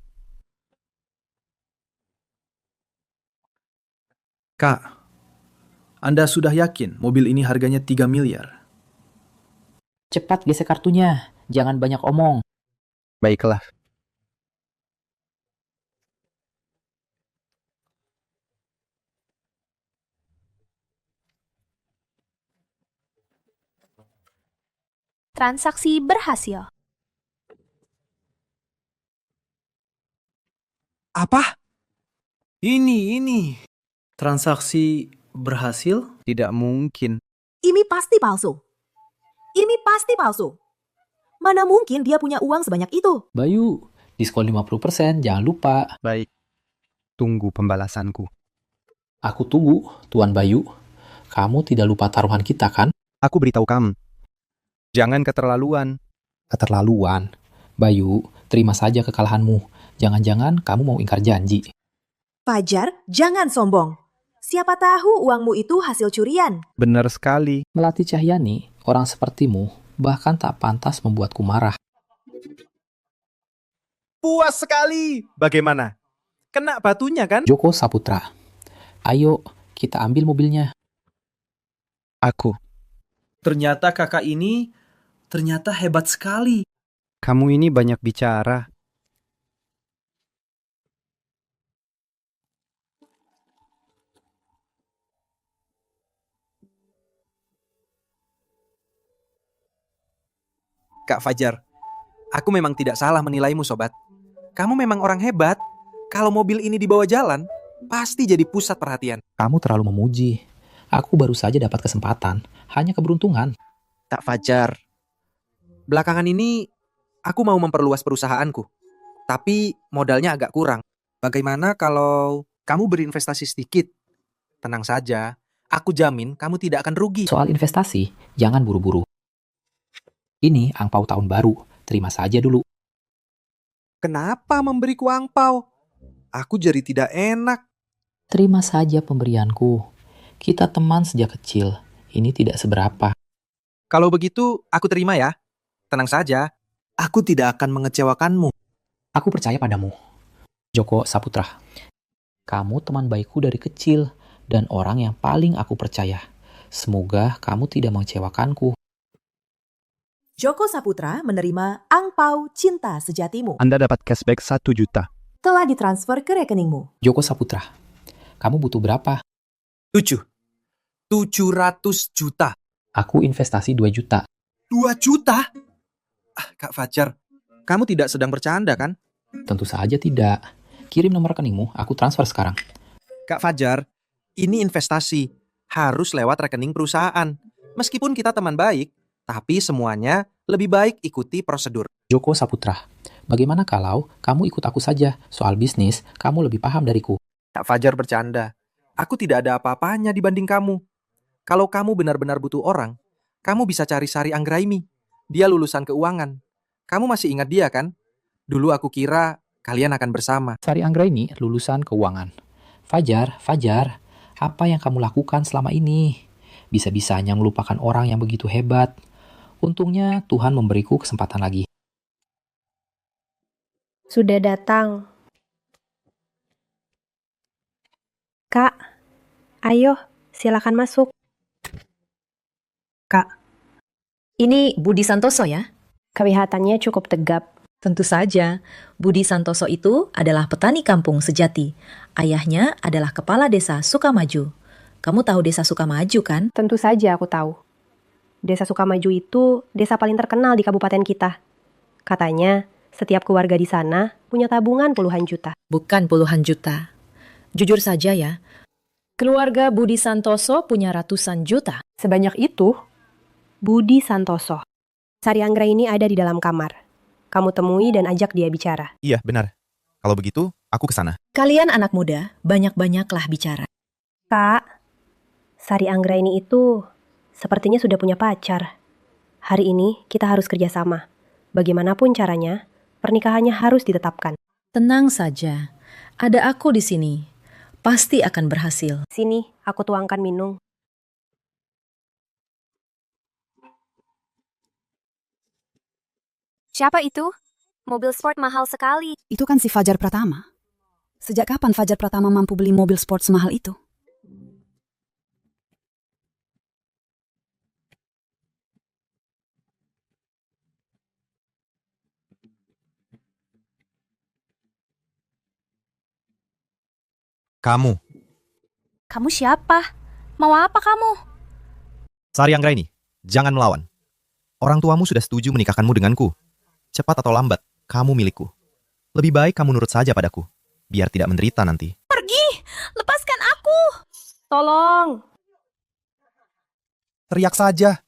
Kak, Anda sudah yakin mobil ini harganya 3 miliar? Cepat gesek kartunya. Jangan banyak omong. Baiklah. Transaksi berhasil. Apa? Ini. Transaksi berhasil? Tidak mungkin. Ini pasti palsu. Ini pasti palsu. Mana mungkin dia punya uang sebanyak itu? Bayu, diskon 50%, jangan lupa. Baik. Tunggu pembalasanku. Aku tunggu, Tuan Bayu. Kamu tidak lupa taruhan kita kan? Aku beritahu kamu. Jangan keterlaluan. Keterlaluan. Bayu, terima saja kekalahanmu. Jangan-jangan kamu mau ingkar janji. Fajar, jangan sombong. Siapa tahu uangmu itu hasil curian. Benar sekali. Melati Cahyani, orang sepertimu, bahkan tak pantas membuatku marah. Puas sekali. Bagaimana? Kena batunya kan? Joko Saputra, ayo kita ambil mobilnya. Aku. Ternyata kakak ini ternyata hebat sekali. Kamu ini banyak bicara. Kak Fajar, aku memang tidak salah menilaimu, sobat. Kamu memang orang hebat. Kalau mobil ini dibawa jalan, pasti jadi pusat perhatian. Kamu terlalu memuji. Aku baru saja dapat kesempatan. Hanya keberuntungan. Kak Fajar, belakangan ini aku mau memperluas perusahaanku. Tapi modalnya agak kurang. Bagaimana kalau kamu berinvestasi sedikit? Tenang saja, aku jamin kamu tidak akan rugi. Soal investasi, jangan buru-buru. Ini angpau tahun baru, terima saja dulu. Kenapa memberiku angpau? Aku jadi tidak enak. Terima saja pemberianku. Kita teman sejak kecil, ini tidak seberapa. Kalau begitu, aku terima ya. Tenang saja, aku tidak akan mengecewakanmu. Aku percaya padamu. Joko Saputra, kamu teman baikku dari kecil dan orang yang paling aku percaya. Semoga kamu tidak mengecewakanku. Joko Saputra menerima angpau cinta sejatimu. Anda dapat cashback 1 juta. Telah ditransfer ke rekeningmu. Joko Saputra, kamu butuh berapa? 700 juta. Aku investasi 2 juta. 2 juta? Kak Fajar, kamu tidak sedang bercanda kan? Tentu saja tidak. Kirim nomor rekeningmu, aku transfer sekarang. Kak Fajar, ini investasi. Harus lewat rekening perusahaan. Meskipun kita teman baik, tapi semuanya lebih baik ikuti prosedur. Joko Saputra, bagaimana kalau kamu ikut aku saja? Soal bisnis, kamu lebih paham dariku. Kak Fajar bercanda. Aku tidak ada apa-apanya dibanding kamu. Kalau kamu benar-benar butuh orang, kamu bisa cari Sari Anggraini. Dia lulusan keuangan. Kamu masih ingat dia kan? Dulu aku kira kalian akan bersama. Sari Anggraini lulusan keuangan. Fajar, apa yang kamu lakukan selama ini? Bisa-bisanya melupakan orang yang begitu hebat. Untungnya Tuhan memberiku kesempatan lagi. Sudah datang. Kak, ayo silakan masuk. Kak, ini Budi Santoso ya? Kelihatannya cukup tegap. Tentu saja, Budi Santoso itu adalah petani kampung sejati. Ayahnya adalah kepala desa Sukamaju. Kamu tahu desa Sukamaju kan? Tentu saja aku tahu. Desa Sukamaju itu desa paling terkenal di kabupaten kita. Katanya, setiap keluarga di sana punya tabungan puluhan juta. Bukan puluhan juta. Jujur saja ya, keluarga Budi Santoso punya ratusan juta. Sebanyak itu, Budi Santoso. Sari Anggraini ada di dalam kamar. Kamu temui dan ajak dia bicara. Iya, benar. Kalau begitu, aku ke sana. Kalian anak muda, banyak-banyaklah bicara. Kak, Sari Anggraini itu sepertinya sudah punya pacar. Hari ini kita harus kerjasama. Bagaimanapun caranya, pernikahannya harus ditetapkan. Tenang saja, ada aku di sini. Pasti akan berhasil. Sini, aku tuangkan minum. Siapa itu? Mobil sport mahal sekali. Itu kan si Fajar Pratama. Sejak kapan Fajar Pratama mampu beli mobil sport semahal itu? Kamu. Kamu siapa? Mau apa kamu? Sari Anggraini, jangan melawan. Orang tuamu sudah setuju menikahkanmu denganku. Cepat atau lambat, kamu milikku. Lebih baik kamu nurut saja padaku, biar tidak menderita nanti. Pergi! Lepaskan aku! Tolong! Teriak saja.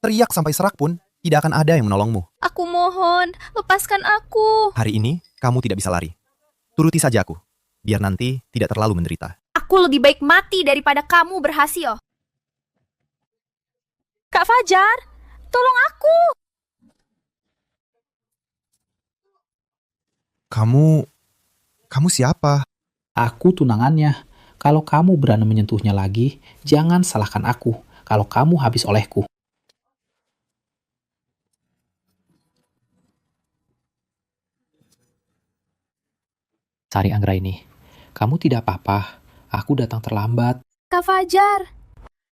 Teriak sampai serak pun, tidak akan ada yang menolongmu. Aku mohon, lepaskan aku. Hari ini, kamu tidak bisa lari. Turuti saja aku, biar nanti tidak terlalu menderita. Aku lebih baik mati daripada kamu berhasil. Kak Fajar, tolong aku. Kamu siapa? Aku tunangannya. Kalau kamu berani menyentuhnya lagi, jangan salahkan aku. Kalau kamu habis olehku. Sari Anggraini, kamu tidak apa-apa. Aku datang terlambat. Kak Fajar,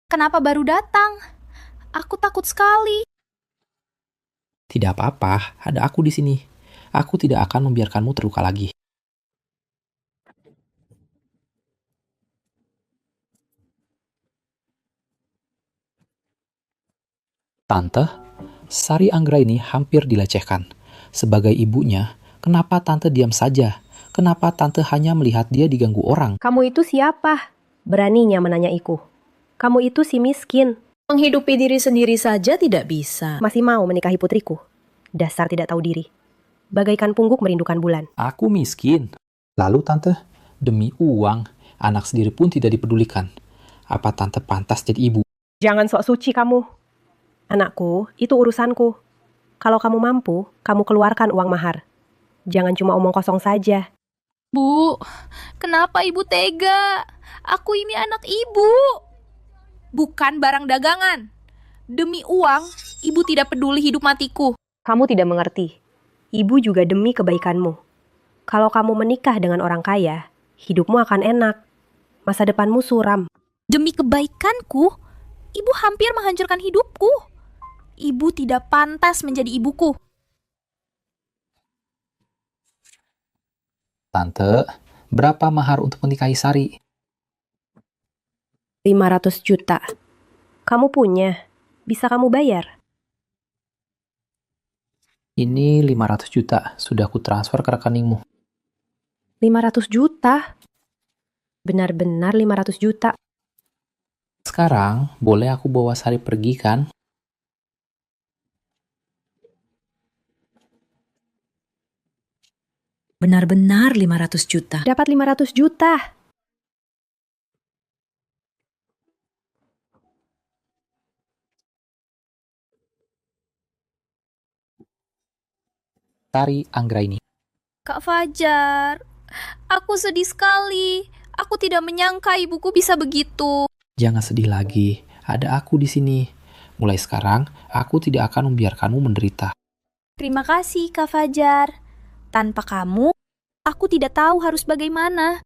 kenapa baru datang? Aku takut sekali. Tidak apa-apa, ada aku di sini. Aku tidak akan membiarkanmu terluka lagi. Tante, Sari Anggraini hampir dilecehkan. Sebagai ibunya, kenapa Tante diam saja? Kenapa Tante hanya melihat dia diganggu orang? Kamu itu siapa? Beraninya menanyaiku. Kamu itu si miskin. Menghidupi diri sendiri saja tidak bisa. Masih mau menikahi putriku? Dasar tidak tahu diri. Bagaikan pungguk merindukan bulan. Aku miskin. Lalu Tante, demi uang, anak sendiri pun tidak dipedulikan. Apa Tante pantas jadi ibu? Jangan sok suci kamu. Anakku, itu urusanku. Kalau kamu mampu, kamu keluarkan uang mahar. Jangan cuma omong kosong saja. Bu, kenapa ibu tega? Aku ini anak ibu. Bukan barang dagangan. Demi uang, ibu tidak peduli hidup matiku. Kamu tidak mengerti. Ibu juga demi kebaikanmu. Kalau kamu menikah dengan orang kaya, hidupmu akan enak. Masa depanmu suram. Demi kebaikanku, ibu hampir menghancurkan hidupku. Ibu tidak pantas menjadi ibuku. Tante, berapa mahar untuk menikahi Sari? 500 juta. Kamu punya. Bisa kamu bayar. Ini 500 juta, sudah aku transfer ke rekeningmu. 500 juta? Benar-benar 500 juta. Sekarang, boleh aku bawa Sari pergi kan? Benar-benar 500 juta. Dapat 500 juta. Sari Anggraini. Kak Fajar, aku sedih sekali. Aku tidak menyangka ibuku bisa begitu. Jangan sedih lagi, ada aku di sini. Mulai sekarang, aku tidak akan membiarkanmu menderita. Terima kasih, Kak Fajar. Tanpa kamu, aku tidak tahu harus bagaimana.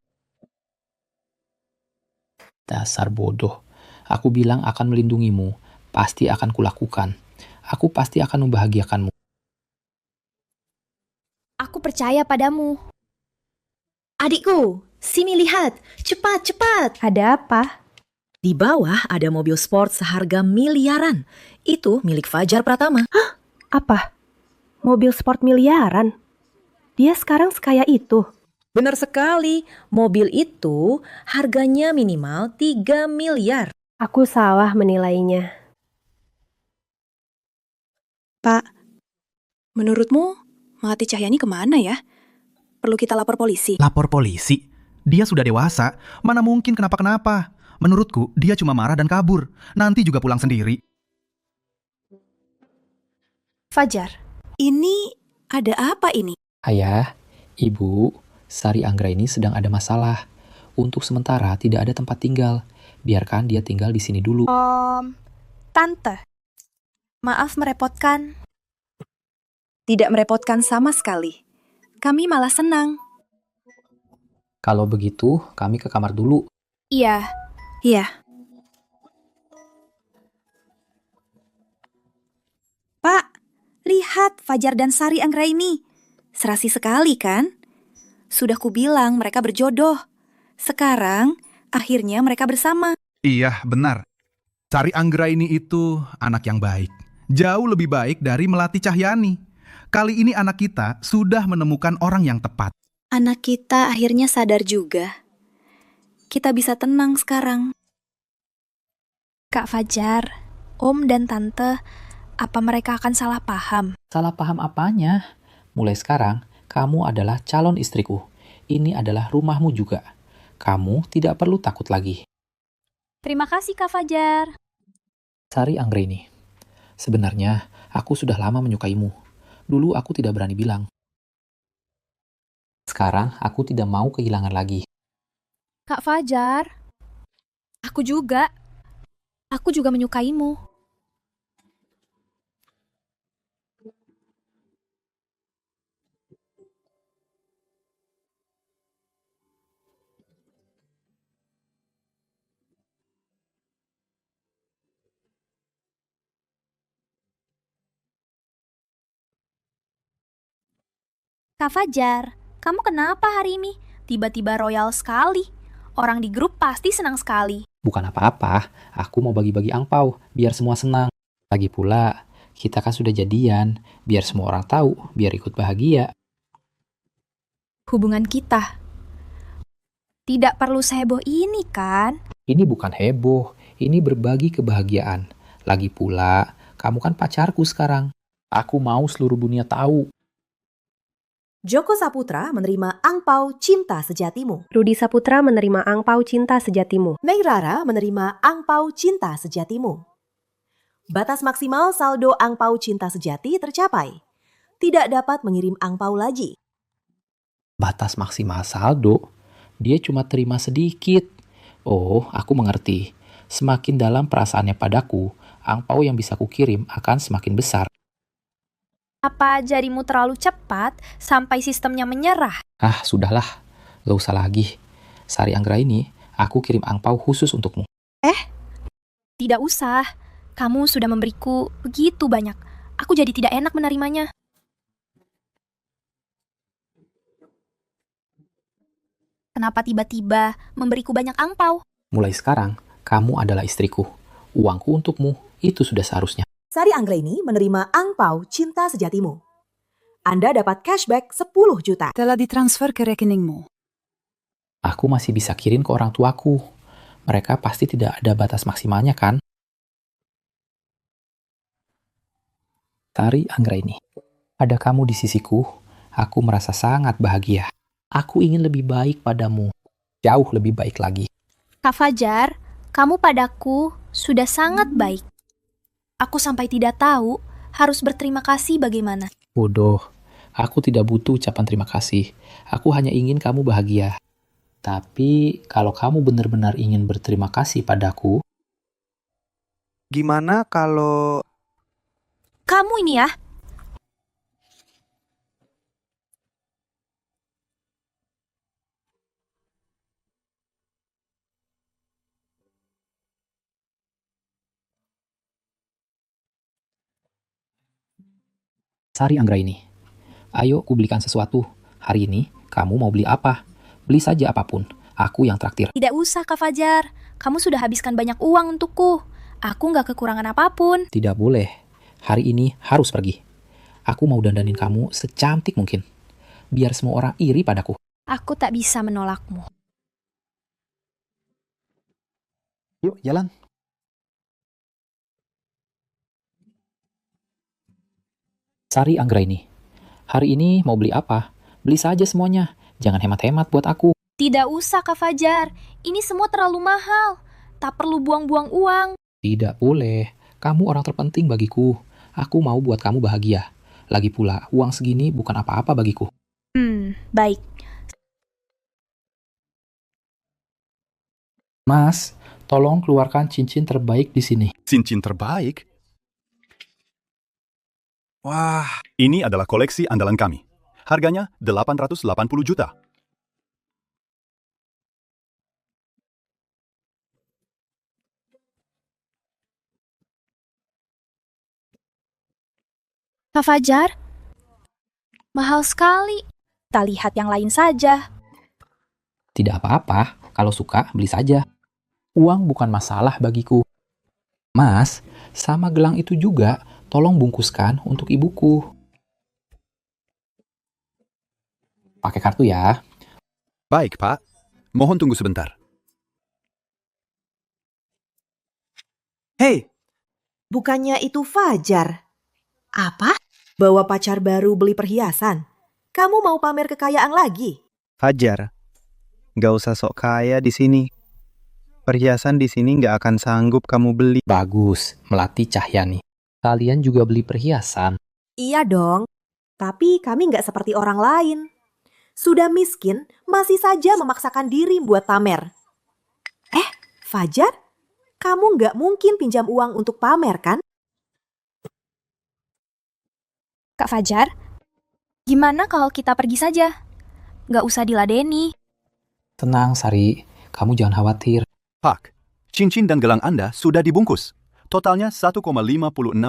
Dasar bodoh. Aku bilang akan melindungimu. Pasti akan kulakukan. Aku pasti akan membahagiakanmu. Aku percaya padamu. Adikku, sini lihat. Cepat, cepat. Ada apa? Di bawah ada mobil sport seharga miliaran. Itu milik Fajar Pratama. Hah? Apa? Mobil sport miliaran? Dia sekarang sekaya itu. Benar sekali. Mobil itu harganya minimal 3 miliar. Aku salah menilainya. Pak, menurutmu Melati Cahyani kemana ya? Perlu kita lapor polisi? Lapor polisi? Dia sudah dewasa, mana mungkin kenapa-kenapa. Menurutku, dia cuma marah dan kabur. Nanti juga pulang sendiri. Fajar, ini ada apa ini? Ayah, Ibu, Sari Anggraini sedang ada masalah. Untuk sementara tidak ada tempat tinggal. Biarkan dia tinggal di sini dulu. Tante, maaf merepotkan. Tidak merepotkan sama sekali. Kami malah senang. Kalau begitu, kami ke kamar dulu. Iya. Iya. Pak, lihat Fajar dan Sari Anggraini. Serasi sekali kan? Sudah kubilang mereka berjodoh. Sekarang, akhirnya mereka bersama. Iya, benar. Sari Anggraini itu anak yang baik. Jauh lebih baik dari Melati Cahyani. Kali ini anak kita sudah menemukan orang yang tepat. Anak kita akhirnya sadar juga. Kita bisa tenang sekarang. Kak Fajar, Om dan Tante, apa mereka akan salah paham? Salah paham apanya? Mulai sekarang, kamu adalah calon istriku. Ini adalah rumahmu juga. Kamu tidak perlu takut lagi. Terima kasih, Kak Fajar. Sari Anggraini, sebenarnya aku sudah lama menyukaimu. Dulu aku tidak berani bilang. Sekarang aku tidak mau kehilangan lagi. Kak Fajar, aku juga. Aku juga menyukaimu. Kak Fajar, kamu kenapa hari ini? Tiba-tiba royal sekali. Orang di grup pasti senang sekali. Bukan apa-apa, aku mau bagi-bagi angpau, biar semua senang. Lagi pula, kita kan sudah jadian, biar semua orang tahu, biar ikut bahagia. Hubungan kita. Tidak perlu seheboh ini kan? Ini bukan heboh, ini berbagi kebahagiaan. Lagi pula, kamu kan pacarku sekarang. Aku mau seluruh dunia tahu. Joko Saputra menerima angpau cinta sejatimu. Rudi Saputra menerima angpau cinta sejatimu. Mei Rara menerima angpau cinta sejatimu. Batas maksimal saldo angpau cinta sejati tercapai. Tidak dapat mengirim angpau lagi. Batas maksimal saldo? Dia cuma terima sedikit. Oh, aku mengerti. Semakin dalam perasaannya padaku, angpau yang bisa kukirim akan semakin besar. Apa jarimu terlalu cepat sampai sistemnya menyerah? Ah, sudahlah. Gak usah lagi. Sari Anggraini, aku kirim angpau khusus untukmu. Tidak usah. Kamu sudah memberiku begitu banyak. Aku jadi tidak enak menerimanya. Kenapa tiba-tiba memberiku banyak angpau? Mulai sekarang, kamu adalah istriku. Uangku untukmu, itu sudah seharusnya. Sari Anggraini menerima angpau cinta sejatimu. Anda dapat cashback 10 juta. Telah ditransfer ke rekeningmu. Aku masih bisa kirim ke orang tuaku. Mereka pasti tidak ada batas maksimalnya, kan? Sari Anggraini, ada kamu di sisiku, aku merasa sangat bahagia. Aku ingin lebih baik padamu, jauh lebih baik lagi. Kak Fajar, kamu padaku sudah sangat baik. Aku sampai tidak tahu harus berterima kasih bagaimana. Bodoh, aku tidak butuh ucapan terima kasih. Aku hanya ingin kamu bahagia. Tapi kalau kamu benar-benar ingin berterima kasih padaku, gimana kalau... Kamu ini ya, Sari Anggraini, ayo kubelikan sesuatu. Hari ini kamu mau beli apa? Beli saja apapun. Aku yang traktir. tidak usah Kak Fajar. Kamu sudah habiskan banyak uang untukku. Aku nggak kekurangan apapun. Tidak boleh. Hari ini harus pergi. Aku mau dandanin kamu secantik mungkin. Biar semua orang iri padaku. Aku tak bisa menolakmu. Yuk, jalan. Sari Anggraini, hari ini mau beli apa? Beli saja semuanya. Jangan hemat-hemat buat aku. Tidak usah Kak Fajar. Ini semua terlalu mahal. Tak perlu buang-buang uang. Tidak boleh. Kamu orang terpenting bagiku. Aku mau buat kamu bahagia. Lagi pula, uang segini bukan apa-apa bagiku. Baik. Mas, tolong keluarkan cincin terbaik di sini. Cincin terbaik? Wah, ini adalah koleksi andalan kami. Harganya 880 juta. Kak Fajar, mahal sekali. Kita lihat yang lain saja. Tidak apa-apa, kalau suka beli saja. Uang bukan masalah bagiku. Mas, sama gelang itu juga, tolong bungkuskan untuk ibuku. Pakai kartu ya. Baik, Pak. Mohon tunggu sebentar. Hei, bukannya itu Fajar? Apa? Bawa pacar baru beli perhiasan? Kamu mau pamer kekayaan lagi? Fajar, nggak usah sok kaya di sini. Perhiasan di sini nggak akan sanggup kamu beli. Bagus, Melati Cahyani. Kalian juga beli perhiasan. Iya dong, tapi kami nggak seperti orang lain. Sudah miskin, masih saja memaksakan diri buat pamer. Fajar, kamu nggak mungkin pinjam uang untuk pamer kan? Kak Fajar, gimana kalau kita pergi saja? Nggak usah diladeni. Tenang, Sari. Kamu jangan khawatir. Pak, cincin dan gelang Anda sudah dibungkus. Totalnya 1,56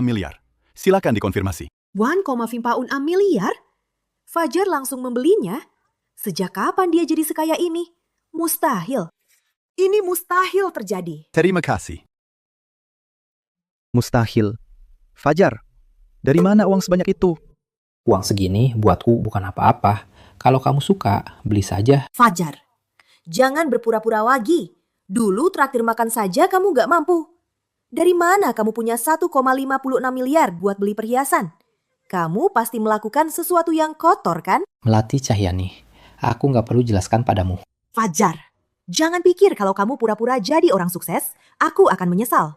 miliar. Silakan dikonfirmasi. 1,56 miliar? Fajar langsung membelinya? Sejak kapan dia jadi sekaya ini? Mustahil. Ini mustahil terjadi. Terima kasih. Mustahil. Fajar, dari mana uang sebanyak itu? Uang segini buatku bukan apa-apa. Kalau kamu suka, beli saja. Fajar, jangan berpura-pura lagi. Dulu traktir makan saja kamu gak mampu. Dari mana kamu punya 1,56 miliar buat beli perhiasan? Kamu pasti melakukan sesuatu yang kotor kan? Melati Cahyani, aku nggak perlu jelaskan padamu. Fajar, jangan pikir kalau kamu pura-pura jadi orang sukses, aku akan menyesal.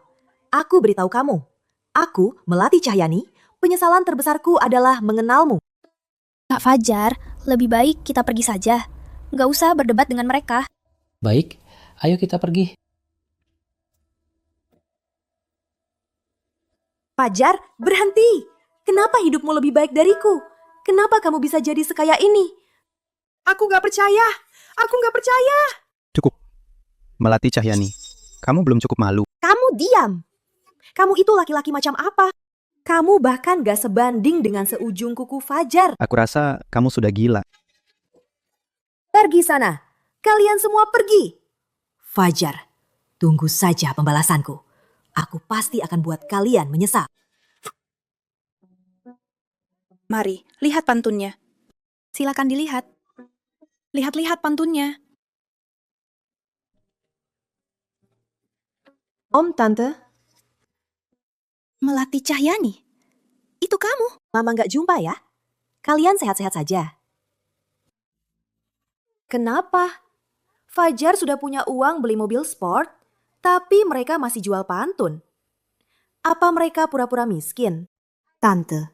Aku beritahu kamu, aku, Melati Cahyani, penyesalan terbesarku adalah mengenalmu. Kak Fajar, lebih baik kita pergi saja. Nggak usah berdebat dengan mereka. Baik, ayo kita pergi. Fajar, berhenti! Kenapa hidupmu lebih baik dariku? Kenapa kamu bisa jadi sekaya ini? Aku gak percaya! Aku gak percaya! Cukup. Melati Cahyani, kamu belum cukup malu. Kamu diam! Kamu itu laki-laki macam apa? Kamu bahkan gak sebanding dengan seujung kuku Fajar. Aku rasa kamu sudah gila. Pergi sana! Kalian semua pergi! Fajar, tunggu saja pembalasanku. Aku pasti akan buat kalian menyesal. Mari, lihat pantunnya. Silakan dilihat. Lihat-lihat pantunnya. Om, Tante. Melati Cahyani. Itu kamu. Lama gak jumpa ya? Kalian sehat-sehat saja? Kenapa? Fajar sudah punya uang beli mobil sport, tapi mereka masih jual pantun. Apa mereka pura-pura miskin? Tante,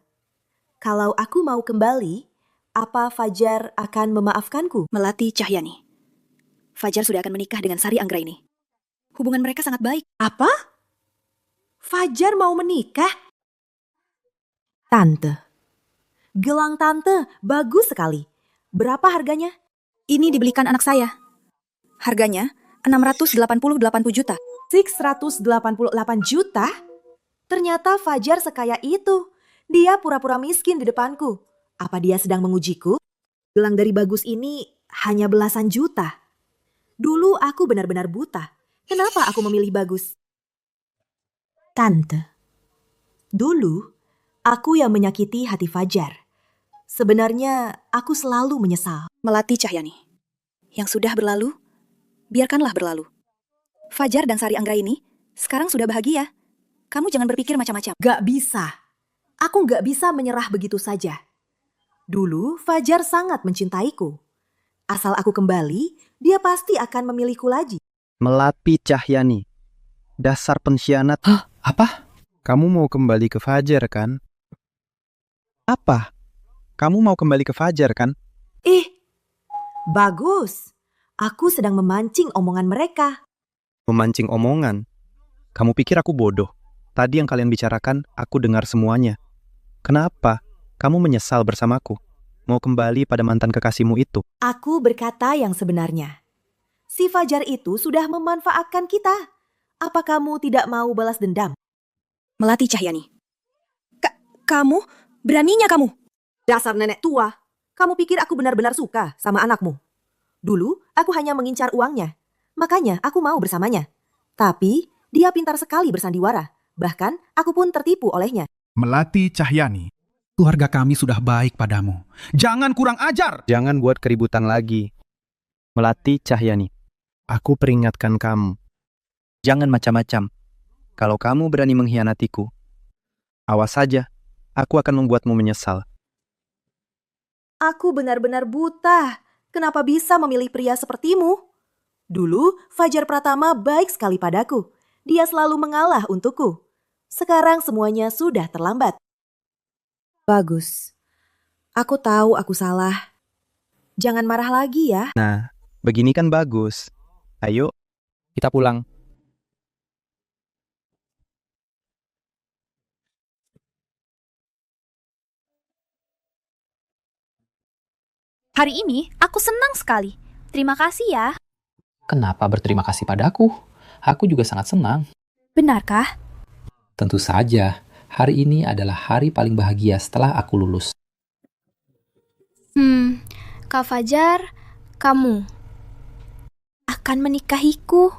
kalau aku mau kembali, apa Fajar akan memaafkanku? Melati Cahyani. Fajar sudah akan menikah dengan Sari Anggraini. Hubungan mereka sangat baik. Apa? Fajar mau menikah? Tante, gelang tante bagus sekali. Berapa harganya? Ini dibelikan anak saya. Harganya 688 juta. 688 juta? Ternyata Fajar sekaya itu. Dia pura-pura miskin di depanku. Apa dia sedang mengujiku? Gelang dari bagus ini hanya belasan juta. Dulu aku benar-benar buta. Kenapa aku memilih bagus? Tante, dulu aku yang menyakiti hati Fajar. Sebenarnya aku selalu menyesal. Melati Cahyani. Yang sudah berlalu, biarkanlah berlalu. Fajar dan Sari Anggraini sekarang sudah bahagia. Kamu jangan berpikir macam-macam. Gak bisa. Aku gak bisa menyerah begitu saja. Dulu Fajar sangat mencintaiku. Asal aku kembali, dia pasti akan memilihku lagi. Melati Cahyani, dasar pengkhianat. Hah? Apa? Kamu mau kembali ke Fajar kan? Apa? Kamu mau kembali ke Fajar kan? Bagus. Aku sedang memancing omongan mereka. Memancing omongan? Kamu pikir aku bodoh? Tadi yang kalian bicarakan, aku dengar semuanya. Kenapa? Kamu menyesal bersamaku? Mau kembali pada mantan kekasihmu itu? Aku berkata yang sebenarnya. Si Fajar itu sudah memanfaatkan kita. Apa kamu tidak mau balas dendam? Melati Cahyani. Kamu? Beraninya kamu? Dasar nenek tua. Kamu pikir aku benar-benar suka sama anakmu? Dulu aku hanya mengincar uangnya. Makanya aku mau bersamanya. Tapi dia pintar sekali bersandiwara. Bahkan aku pun tertipu olehnya. Melati Cahyani, keluarga kami sudah baik padamu. Jangan kurang ajar! Jangan buat keributan lagi. Melati Cahyani, aku peringatkan kamu. Jangan macam-macam. Kalau kamu berani mengkhianatiku, awas saja, aku akan membuatmu menyesal. Aku benar-benar buta. Kenapa bisa memilih pria sepertimu? Dulu Fajar Pratama baik sekali padaku. Dia selalu mengalah untukku. Sekarang semuanya sudah terlambat. Bagus. Aku tahu aku salah. Jangan marah lagi ya. Nah, begini kan bagus. Ayo, kita pulang. Hari ini aku senang sekali. Terima kasih ya. Kenapa berterima kasih padaku? Aku juga sangat senang. Benarkah? Tentu saja, hari ini adalah hari paling bahagia setelah aku lulus. Kak Fajar, kamu akan menikahiku.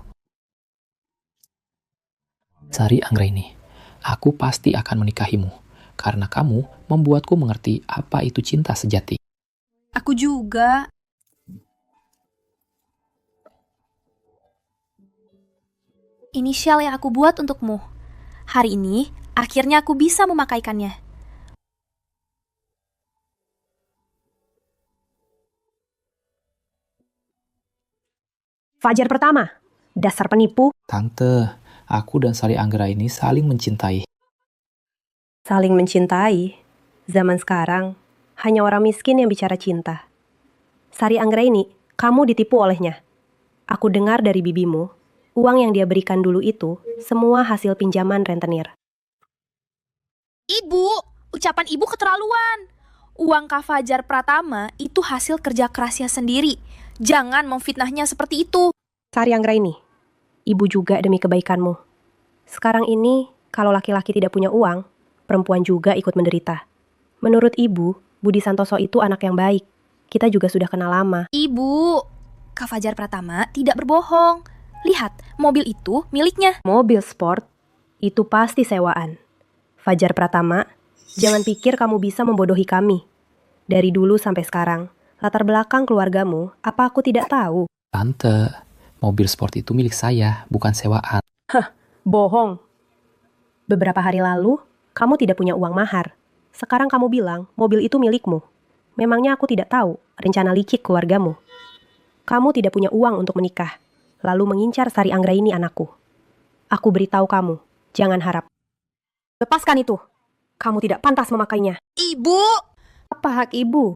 Sari Anggraini, aku pasti akan menikahimu, karena kamu membuatku mengerti apa itu cinta sejati. Aku juga. Inisial yang aku buat untukmu. Hari ini, akhirnya aku bisa memakaikannya. Fajar pertama, dasar penipu. Tante, aku dan Sari Anggraini saling mencintai. Saling mencintai. Zaman sekarang, hanya orang miskin yang bicara cinta. Sari Anggraini, kamu ditipu olehnya. Aku dengar dari bibimu, uang yang dia berikan dulu itu semua hasil pinjaman rentenir. Ibu, ucapan ibu keterlaluan. Uang Kak Fajar Pratama itu hasil kerja kerasnya sendiri. Jangan memfitnahnya seperti itu. Sari Anggraini, ibu juga demi kebaikanmu. Sekarang ini, kalau laki-laki tidak punya uang, perempuan juga ikut menderita. Menurut ibu, Budi Santoso itu anak yang baik. Kita juga sudah kenal lama. Ibu, Kak Fajar Pratama tidak berbohong. Lihat, mobil itu miliknya. Mobil sport, itu pasti sewaan. Fajar Pratama, jangan pikir kamu bisa membodohi kami. Dari dulu sampai sekarang, latar belakang keluargamu, apa aku tidak tahu? Tante, mobil sport itu milik saya, bukan sewaan. Bohong. Beberapa hari lalu, kamu tidak punya uang mahar. Sekarang kamu bilang mobil itu milikmu. Memangnya aku tidak tahu rencana licik keluargamu. Kamu tidak punya uang untuk menikah, lalu mengincar Sari Anggraini anakku. Aku beritahu kamu, jangan harap. Lepaskan itu. Kamu tidak pantas memakainya. Ibu! Apa hak ibu?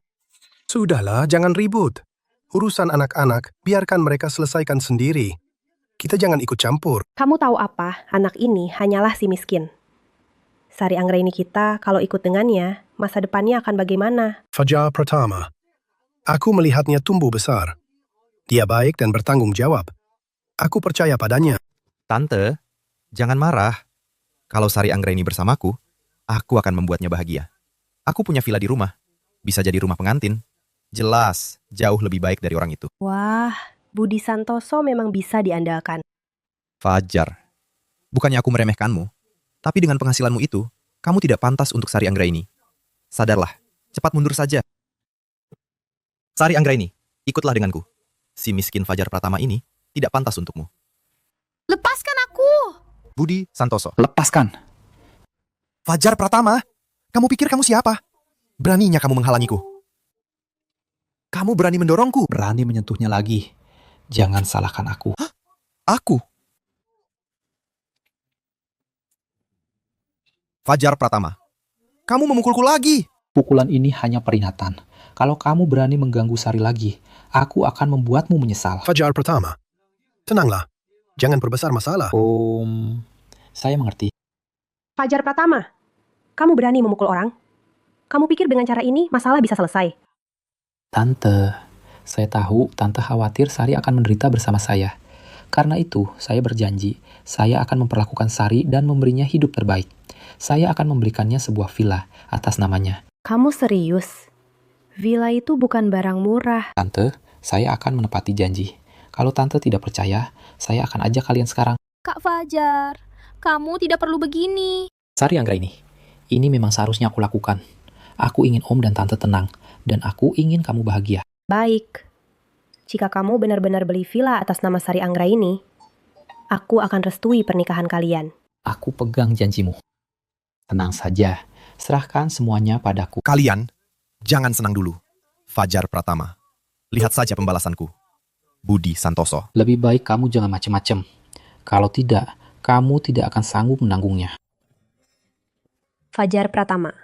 Sudahlah, jangan ribut. Urusan anak-anak, biarkan mereka selesaikan sendiri. Kita jangan ikut campur. Kamu tahu apa? Anak ini hanyalah si miskin. Sari Anggraini kita, kalau ikut dengannya, masa depannya akan bagaimana? Fajar Pratama. Aku melihatnya tumbuh besar. Dia baik dan bertanggung jawab. Aku percaya padanya. Tante, jangan marah. Kalau Sari Anggraini bersamaku, aku akan membuatnya bahagia. Aku punya villa di rumah. Bisa jadi rumah pengantin. Jelas, jauh lebih baik dari orang itu. Wah, Budi Santoso memang bisa diandalkan. Fajar. Bukannya aku meremehkanmu, tapi dengan penghasilanmu itu, kamu tidak pantas untuk Sari Anggraini. Sadarlah, cepat mundur saja. Sari Anggraini, ikutlah denganku. Si miskin Fajar Pratama ini tidak pantas untukmu. Lepaskan aku! Budi Santoso. Lepaskan. Fajar Pratama, kamu pikir kamu siapa? Beraninya kamu menghalangiku. Kamu berani mendorongku. Berani menyentuhnya lagi. Jangan salahkan aku. Hah? Aku? Fajar Pratama, kamu memukulku lagi. Pukulan ini hanya peringatan. Kalau kamu berani mengganggu Sari lagi, aku akan membuatmu menyesal. Fajar Pratama, tenanglah. Jangan perbesar masalah. Saya mengerti. Fajar Pratama, kamu berani memukul orang? Kamu pikir dengan cara ini masalah bisa selesai? Tante, saya tahu Tante khawatir Sari akan menderita bersama saya. Karena itu, saya berjanji, saya akan memperlakukan Sari dan memberinya hidup terbaik. Saya akan memberikannya sebuah villa atas namanya. Kamu serius? Villa itu bukan barang murah. Tante, saya akan menepati janji. Kalau Tante tidak percaya, saya akan ajak kalian sekarang. Kak Fajar, kamu tidak perlu begini. Sari Anggraini, ini memang seharusnya aku lakukan. Aku ingin Om dan Tante tenang, dan aku ingin kamu bahagia. Baik. Jika kamu benar-benar beli villa atas nama Sari Anggraini, aku akan restui pernikahan kalian. Aku pegang janjimu. Tenang saja, serahkan semuanya padaku. Kalian, jangan senang dulu. Fajar Pratama, lihat saja pembalasanku. Budi Santoso. Lebih baik kamu jangan macem-macem. Kalau tidak, kamu tidak akan sanggup menanggungnya. Fajar Pratama,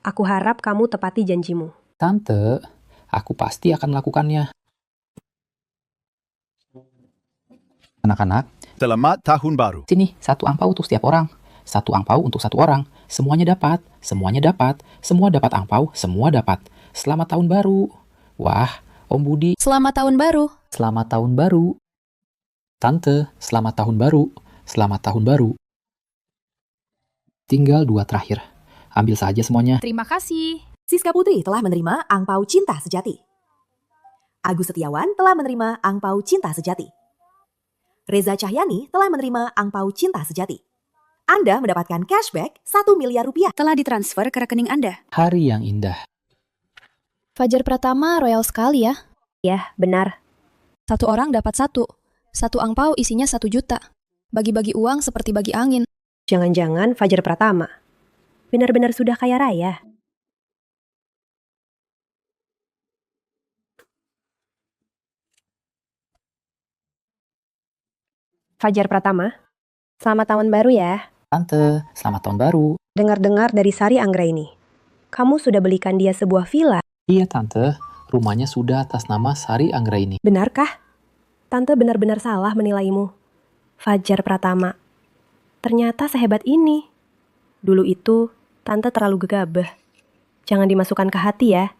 aku harap kamu tepati janjimu. Tante, aku pasti akan melakukannya. Anak-anak, selamat tahun baru. Sini, 1 angpau untuk setiap orang. 1 angpau untuk 1 orang. Semuanya dapat, semuanya dapat. Semua dapat angpau, semua dapat. Selamat tahun baru. Wah, Om Budi. Selamat tahun baru. Selamat tahun baru. Tante, selamat tahun baru. Selamat tahun baru. Tinggal 2 terakhir. Ambil saja semuanya. Terima kasih. Siska Putri telah menerima angpau cinta sejati. Agus Setiawan telah menerima angpau cinta sejati. Reza Cahyani telah menerima angpau cinta sejati. Anda mendapatkan cashback 1 miliar rupiah. Telah ditransfer ke rekening Anda. Hari yang indah. Fajar Pratama royal sekali ya. Ya, benar. 1 orang dapat 1. 1 angpau isinya 1 juta. Bagi-bagi uang seperti bagi angin. Jangan-jangan Fajar Pratama benar-benar sudah kaya raya. Fajar Pratama, selamat tahun baru ya. Tante, selamat tahun baru. Dengar-dengar dari Sari Anggraini, kamu sudah belikan dia sebuah villa. Iya Tante, rumahnya sudah atas nama Sari Anggraini. Benarkah? Tante benar-benar salah menilaimu. Fajar Pratama, ternyata sehebat ini. Dulu itu, Tante terlalu gegabah. Jangan dimasukkan ke hati ya.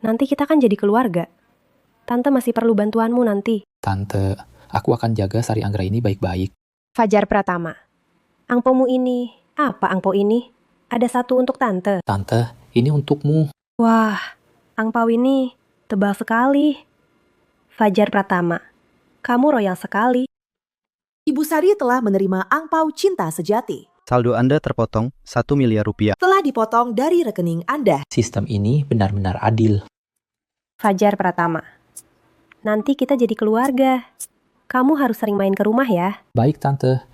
Nanti kita kan jadi keluarga. Tante masih perlu bantuanmu nanti. Tante, aku akan jaga Sari Anggraini baik-baik. Fajar Pratama, angpomu ini, apa angpo ini? Ada satu untuk Tante. Tante, ini untukmu. Wah, angpau ini tebal sekali. Fajar Pratama, kamu royal sekali. Ibu Sari telah menerima angpau cinta sejati. Saldo Anda terpotong 1 miliar rupiah. Telah dipotong dari rekening Anda. Sistem ini benar-benar adil. Fajar Pratama, nanti kita jadi keluarga. Kamu harus sering main ke rumah ya. Baik Tante.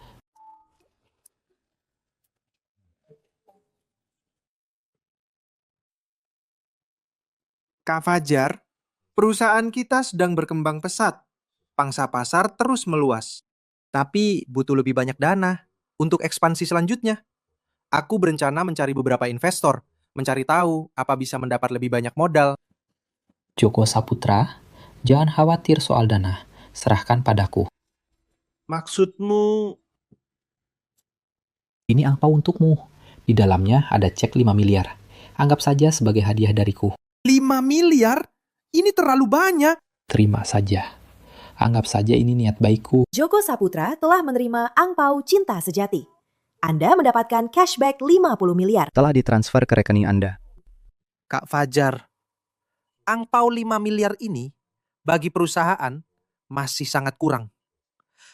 Kak Fajar, perusahaan kita sedang berkembang pesat. Pangsa pasar terus meluas. Tapi butuh lebih banyak dana untuk ekspansi selanjutnya. Aku berencana mencari beberapa investor, mencari tahu apa bisa mendapat lebih banyak modal. Joko Saputra, jangan khawatir soal dana. Serahkan padaku. Maksudmu? Ini angpau untukmu. Di dalamnya ada cek 5 miliar. Anggap saja sebagai hadiah dariku. 5 miliar? Ini terlalu banyak. Terima saja. Anggap saja ini niat baikku. Joko Saputra telah menerima angpau cinta sejati. Anda mendapatkan cashback 50 miliar. Telah ditransfer ke rekening Anda. Kak Fajar, angpau 5 miliar ini bagi perusahaan masih sangat kurang.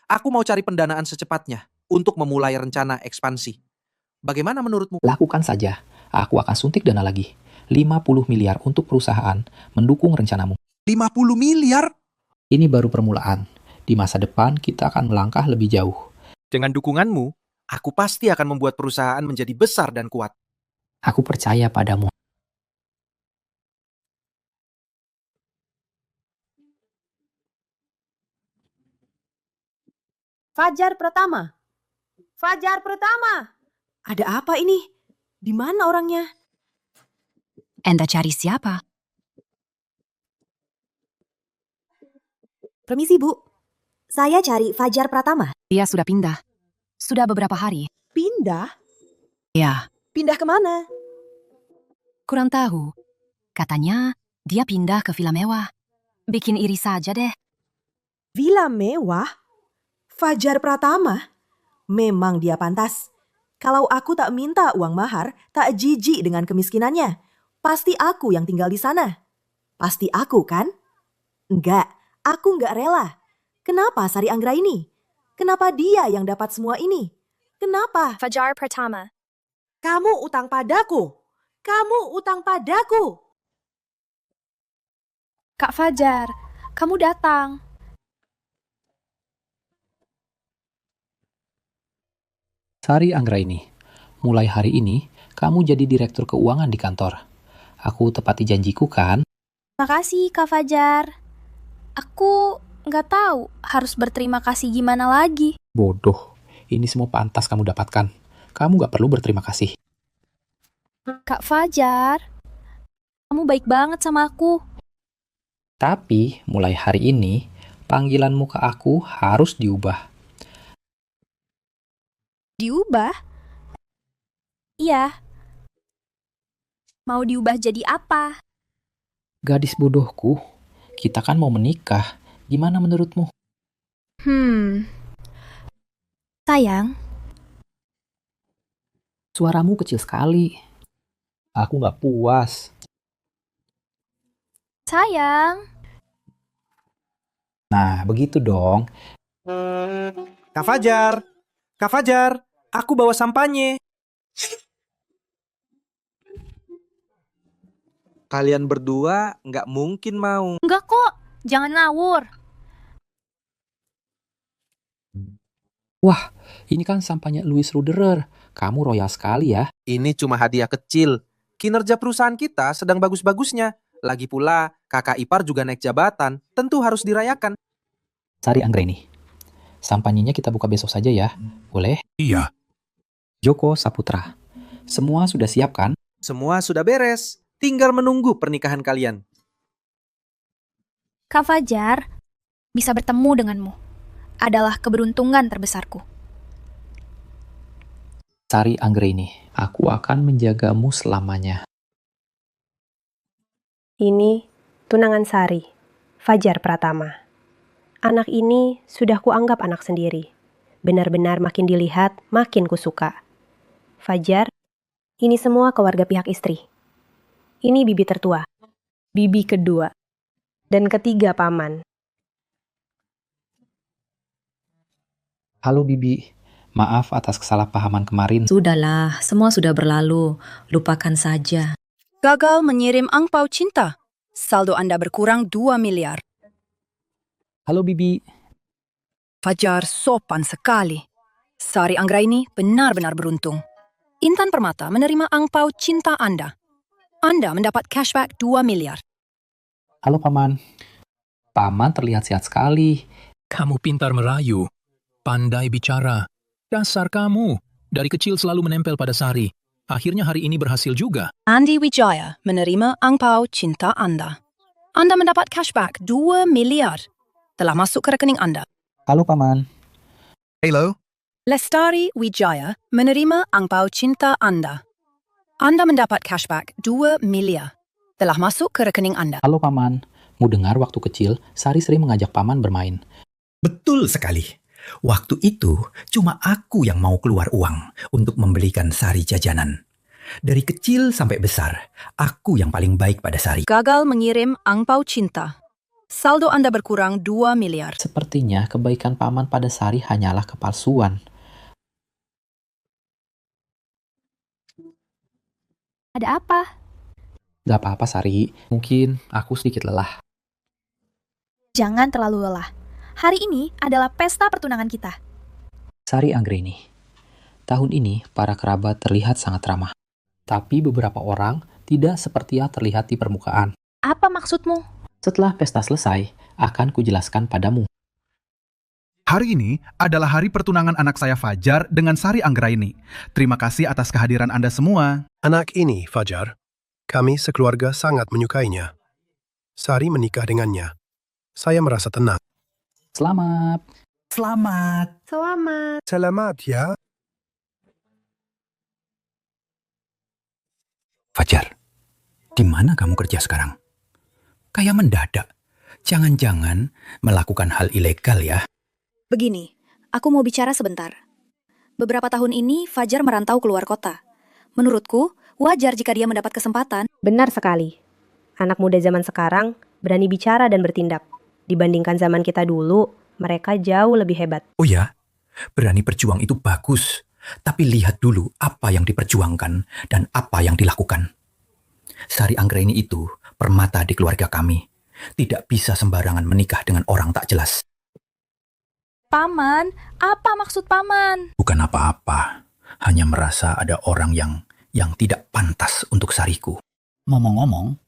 Aku mau cari pendanaan secepatnya untuk memulai rencana ekspansi. Bagaimana menurutmu? Lakukan saja. Aku akan suntik dana lagi. 50 miliar untuk perusahaan mendukung rencanamu. 50 miliar? Ini baru permulaan. Di masa depan kita akan melangkah lebih jauh. Dengan dukunganmu, aku pasti akan membuat perusahaan menjadi besar dan kuat. Aku percaya padamu. Fajar Pratama. Fajar Pratama. Ada apa ini? Di mana orangnya? Anda cari siapa? Permisi, Bu. Saya cari Fajar Pratama. Dia sudah pindah. Sudah beberapa hari. Pindah? Ya, Pindah kemana? kurang tahu. Katanya dia pindah ke villa mewah. Bikin iri saja deh. Villa mewah? Fajar Pratama? Memang dia pantas. Kalau aku tak minta uang mahar, tak jijik dengan kemiskinannya. Pasti aku yang tinggal di sana. Pasti aku, kan? Enggak, aku enggak rela. Kenapa Sari Anggraini? Kenapa dia yang dapat semua ini? Kenapa? Fajar Pratama, Kamu utang padaku. Kamu utang padaku. Kak Fajar, kamu datang. Sari Anggraini, mulai hari ini kamu jadi direktur keuangan di kantor. Aku tepati janjiku kan? Makasih Kak Fajar. Aku nggak tahu harus berterima kasih gimana lagi. Bodoh, ini semua pantas kamu dapatkan. Kamu gak perlu berterima kasih. Kak Fajar, kamu baik banget sama aku. Tapi mulai hari ini, panggilanmu ke aku harus diubah. Diubah? Iya. Mau diubah jadi apa? Gadis bodohku, kita kan mau menikah. Gimana menurutmu? Sayang, Suaramu kecil sekali. Aku gak puas. sayang. Nah, begitu dong. Kak Fajar, Kak Fajar, aku bawa sampahnya. Kalian berdua nggak mungkin mau. Enggak kok, jangan ngawur. Wah, ini kan sampahnya Louis Ruderer. Kamu royal sekali ya. Ini cuma hadiah kecil. Kinerja perusahaan kita sedang bagus-bagusnya. Lagi pula, kakak ipar juga naik jabatan. Tentu harus dirayakan. Sari Anggraini, Sampanyenya kita buka besok saja ya. Boleh? Iya. Joko Saputra. Semua sudah siap kan? Semua sudah beres. Tinggal menunggu pernikahan kalian. Kak Fajar, bisa bertemu denganmu adalah keberuntungan terbesarku. Sari Anggraini, aku akan menjagamu selamanya. Ini tunangan Sari, Fajar Pratama. Anak ini sudah kuanggap anak sendiri. Benar-benar makin dilihat, makin kusuka. Fajar, ini semua keluarga pihak istri. Ini bibi tertua, bibi kedua, dan ketiga paman. Halo Bibi, maaf atas kesalahpahaman kemarin. Sudahlah, semua sudah berlalu. Lupakan saja. Gagal mengirim angpau cinta. Saldo Anda berkurang 2 miliar. Halo Bibi. Fajar sopan sekali. Sari Anggraini benar-benar beruntung. Intan Permata menerima angpau cinta Anda. Anda mendapat cashback 2 miliar. Halo Paman. Paman terlihat sehat sekali. Kamu pintar merayu. Pandai bicara. Dasar kamu. Dari kecil selalu menempel pada Sari. Akhirnya hari ini berhasil juga. Andi Wijaya menerima angpau cinta Anda. Anda mendapat cashback 2 miliar. Telah masuk ke rekening Anda. Halo Paman. Halo. Lestari Wijaya menerima angpau cinta Anda. Anda mendapat cashback 2 miliar. Telah masuk ke rekening Anda. Halo Paman. Mu dengar waktu kecil, Sari sering mengajak Paman bermain. Betul sekali. Waktu itu, cuma aku yang mau keluar uang untuk membelikan Sari jajanan. Dari kecil sampai besar, aku yang paling baik pada Sari. Gagal mengirim angpau cinta. Saldo Anda berkurang 2 miliar. Sepertinya kebaikan Paman pada Sari hanyalah kepalsuan. Ada apa? Gak apa-apa Sari, mungkin aku sedikit lelah. Jangan terlalu lelah. Hari ini adalah pesta pertunangan kita. Sari Anggraini, tahun ini para kerabat terlihat sangat ramah. Tapi beberapa orang tidak seperti yang terlihat di permukaan. Apa maksudmu? Setelah pesta selesai, akan kujelaskan padamu. Hari ini adalah hari pertunangan anak saya Fajar dengan Sari Anggraini. Terima kasih atas kehadiran Anda semua. Anak ini, Fajar, kami sekeluarga sangat menyukainya. Sari menikah dengannya. Saya merasa tenang. Selamat. Selamat. Selamat. Selamat ya. Fajar, di mana kamu kerja sekarang? Kayak mendadak. Jangan-jangan melakukan hal ilegal ya? Begini, aku mau bicara sebentar. Beberapa tahun ini Fajar merantau keluar kota. Menurutku, wajar jika dia mendapat kesempatan. Benar sekali. Anak muda zaman sekarang berani bicara dan bertindak. Dibandingkan zaman kita dulu, mereka jauh lebih hebat. Oh ya, berani berjuang itu bagus. Tapi lihat dulu apa yang diperjuangkan dan apa yang dilakukan. Sari Anggraini itu permata di keluarga kami. Tidak bisa sembarangan menikah dengan orang tak jelas. Paman, apa maksud Paman? Bukan apa-apa, hanya merasa ada orang yang tidak pantas untuk Sariku. Ngomong-ngomong,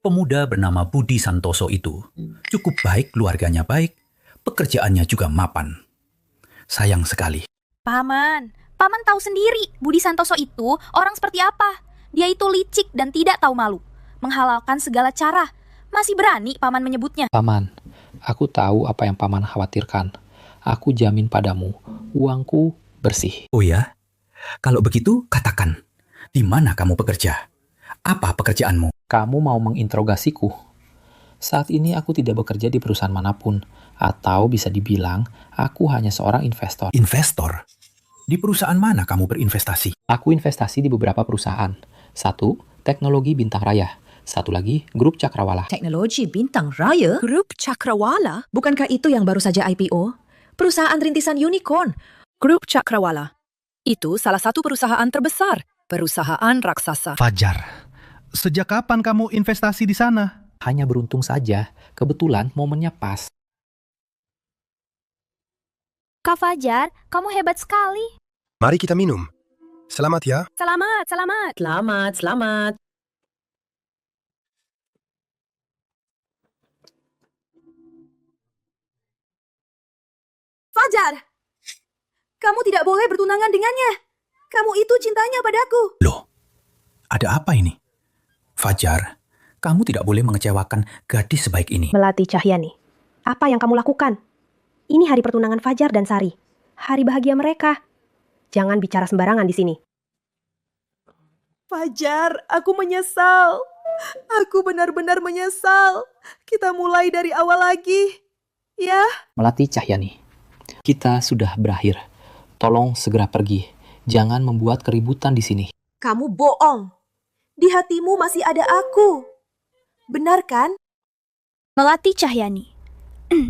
pemuda bernama Budi Santoso itu cukup baik, keluarganya baik, pekerjaannya juga mapan. Sayang sekali. Paman tahu sendiri Budi Santoso itu orang seperti apa. Dia itu licik dan tidak tahu malu. Menghalalkan segala cara. Masih berani Paman menyebutnya. Paman, aku tahu apa yang Paman khawatirkan. Aku jamin padamu, uangku bersih. Oh ya? Kalau begitu, katakan. Di mana kamu bekerja? Apa pekerjaanmu? Kamu mau menginterogasiku? Saat ini aku tidak bekerja di perusahaan manapun. Atau bisa dibilang, aku hanya seorang investor. Investor? Di perusahaan mana kamu berinvestasi? Aku investasi di beberapa perusahaan. 1, teknologi bintang raya. 1 lagi, grup Cakrawala. Teknologi bintang raya? Grup Cakrawala? Bukankah itu yang baru saja IPO? Perusahaan rintisan unicorn. Grup Cakrawala. Itu salah satu perusahaan terbesar. Perusahaan raksasa. Fajar, sejak kapan kamu investasi di sana? Hanya beruntung saja, kebetulan momennya pas. Kak Fajar, kamu hebat sekali. Mari kita minum. Selamat ya. Selamat, selamat. Selamat, selamat. Fajar! Kamu tidak boleh bertunangan dengannya. Kamu itu cintanya padaku. Loh, ada apa ini? Fajar, kamu tidak boleh mengecewakan gadis sebaik ini. Melati Cahyani, apa yang kamu lakukan? Ini hari pertunangan Fajar dan Sari. Hari bahagia mereka. Jangan bicara sembarangan di sini. Fajar, aku menyesal. Aku benar-benar menyesal. Kita mulai dari awal lagi. Ya? Melati Cahyani, kita sudah berakhir. Tolong segera pergi. Jangan membuat keributan di sini. Kamu bohong. Di hatimu masih ada aku. Benar kan? Melati Cahyani,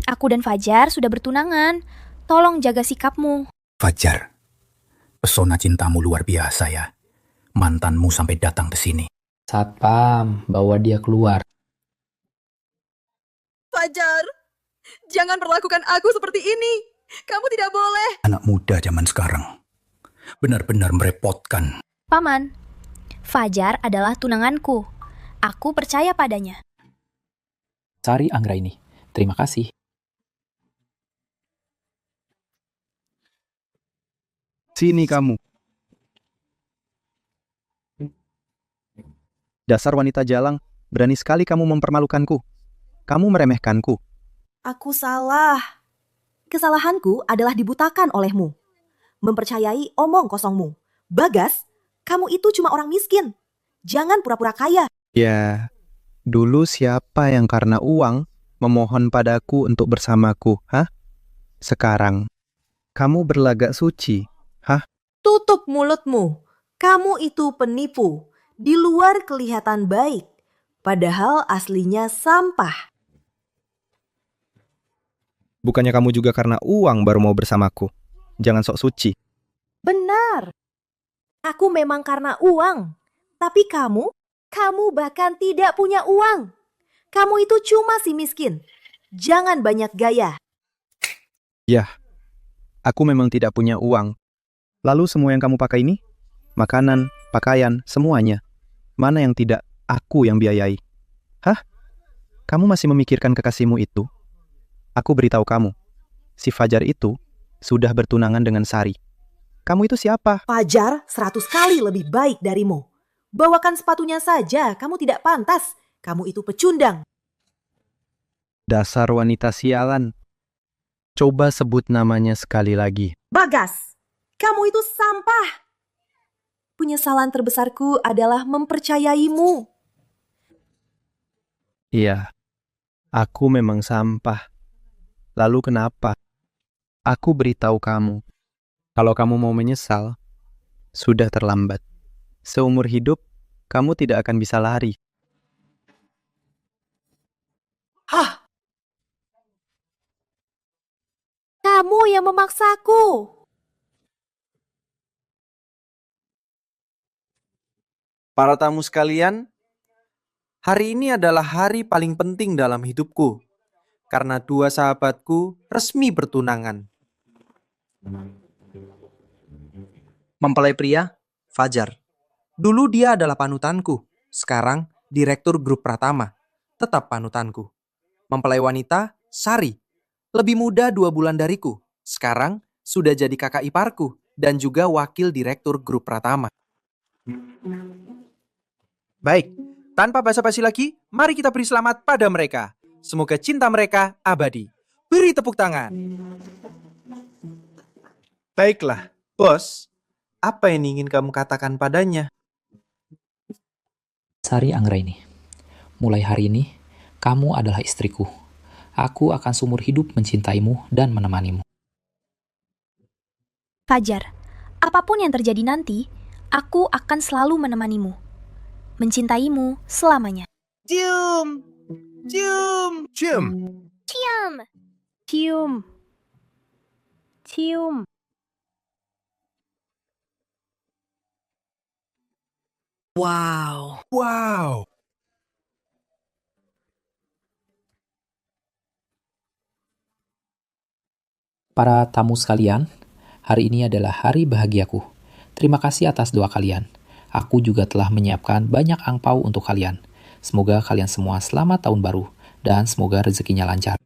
aku dan Fajar sudah bertunangan. Tolong jaga sikapmu. Fajar, pesona cintamu luar biasa ya. Mantanmu sampai datang ke sini. Satpam, bawa dia keluar. Fajar, jangan perlakukan aku seperti ini. Kamu tidak boleh. Anak muda zaman sekarang benar-benar merepotkan. Paman, Fajar adalah tunanganku. Aku percaya padanya. Sari Anggraini, terima kasih. Sini kamu. Dasar wanita jalang, berani sekali kamu mempermalukanku. Kamu meremehkanku. Aku salah. Kesalahanku adalah dibutakan olehmu. Mempercayai omong kosongmu. Bagas, kamu itu cuma orang miskin. Jangan pura-pura kaya. Ya, dulu siapa yang karena uang memohon padaku untuk bersamaku, hah? Sekarang, kamu berlagak suci, hah? Tutup mulutmu. Kamu itu penipu. Di luar kelihatan baik. Padahal aslinya sampah. Bukannya kamu juga karena uang baru mau bersamaku? Jangan sok suci. Benar. Aku memang karena uang. Tapi kamu bahkan tidak punya uang. Kamu itu cuma si miskin. Jangan banyak gaya. Yah, aku memang tidak punya uang. Lalu semua yang kamu pakai ini? Makanan, pakaian, semuanya. Mana yang tidak aku yang biayai? Hah? Kamu masih memikirkan kekasihmu itu? Aku beritahu kamu, si Fajar itu sudah bertunangan dengan Sari. Kamu itu siapa? Fajar 100 kali lebih baik darimu. Bawakan sepatunya saja, kamu tidak pantas. Kamu itu pecundang. Dasar wanita sialan. Coba sebut namanya sekali lagi. Bagas, kamu itu sampah. Penyesalan terbesarku adalah mempercayaimu. Iya, aku memang sampah. Lalu kenapa? Aku beritahu kamu, kalau kamu mau menyesal, sudah terlambat. Seumur hidup, kamu tidak akan bisa lari. Hah? Kamu yang memaksaku. Para tamu sekalian, hari ini adalah hari paling penting dalam hidupku, karena dua sahabatku resmi bertunangan. Mempelai pria, Fajar. Dulu dia adalah panutanku, sekarang direktur grup Pratama, tetap panutanku. Mempelai wanita, Sari. Lebih muda 2 bulan dariku, sekarang sudah jadi kakak iparku dan juga wakil direktur grup Pratama. Baik, tanpa basa-basi lagi, mari kita beri selamat pada mereka. Semoga cinta mereka abadi. Beri tepuk tangan. Baiklah, bos. Apa yang ingin kamu katakan padanya? Sari Anggraini, mulai hari ini, kamu adalah istriku. Aku akan seumur hidup mencintaimu dan menemanimu. Fajar, apapun yang terjadi nanti, aku akan selalu menemanimu. Mencintaimu selamanya. Cium! Cium! Cium! Cium! Cium. Cium. Wow. Wow! Para tamu sekalian, hari ini adalah hari bahagiaku. Terima kasih atas doa kalian. Aku juga telah menyiapkan banyak angpau untuk kalian. Semoga kalian semua selamat tahun baru dan semoga rezekinya lancar.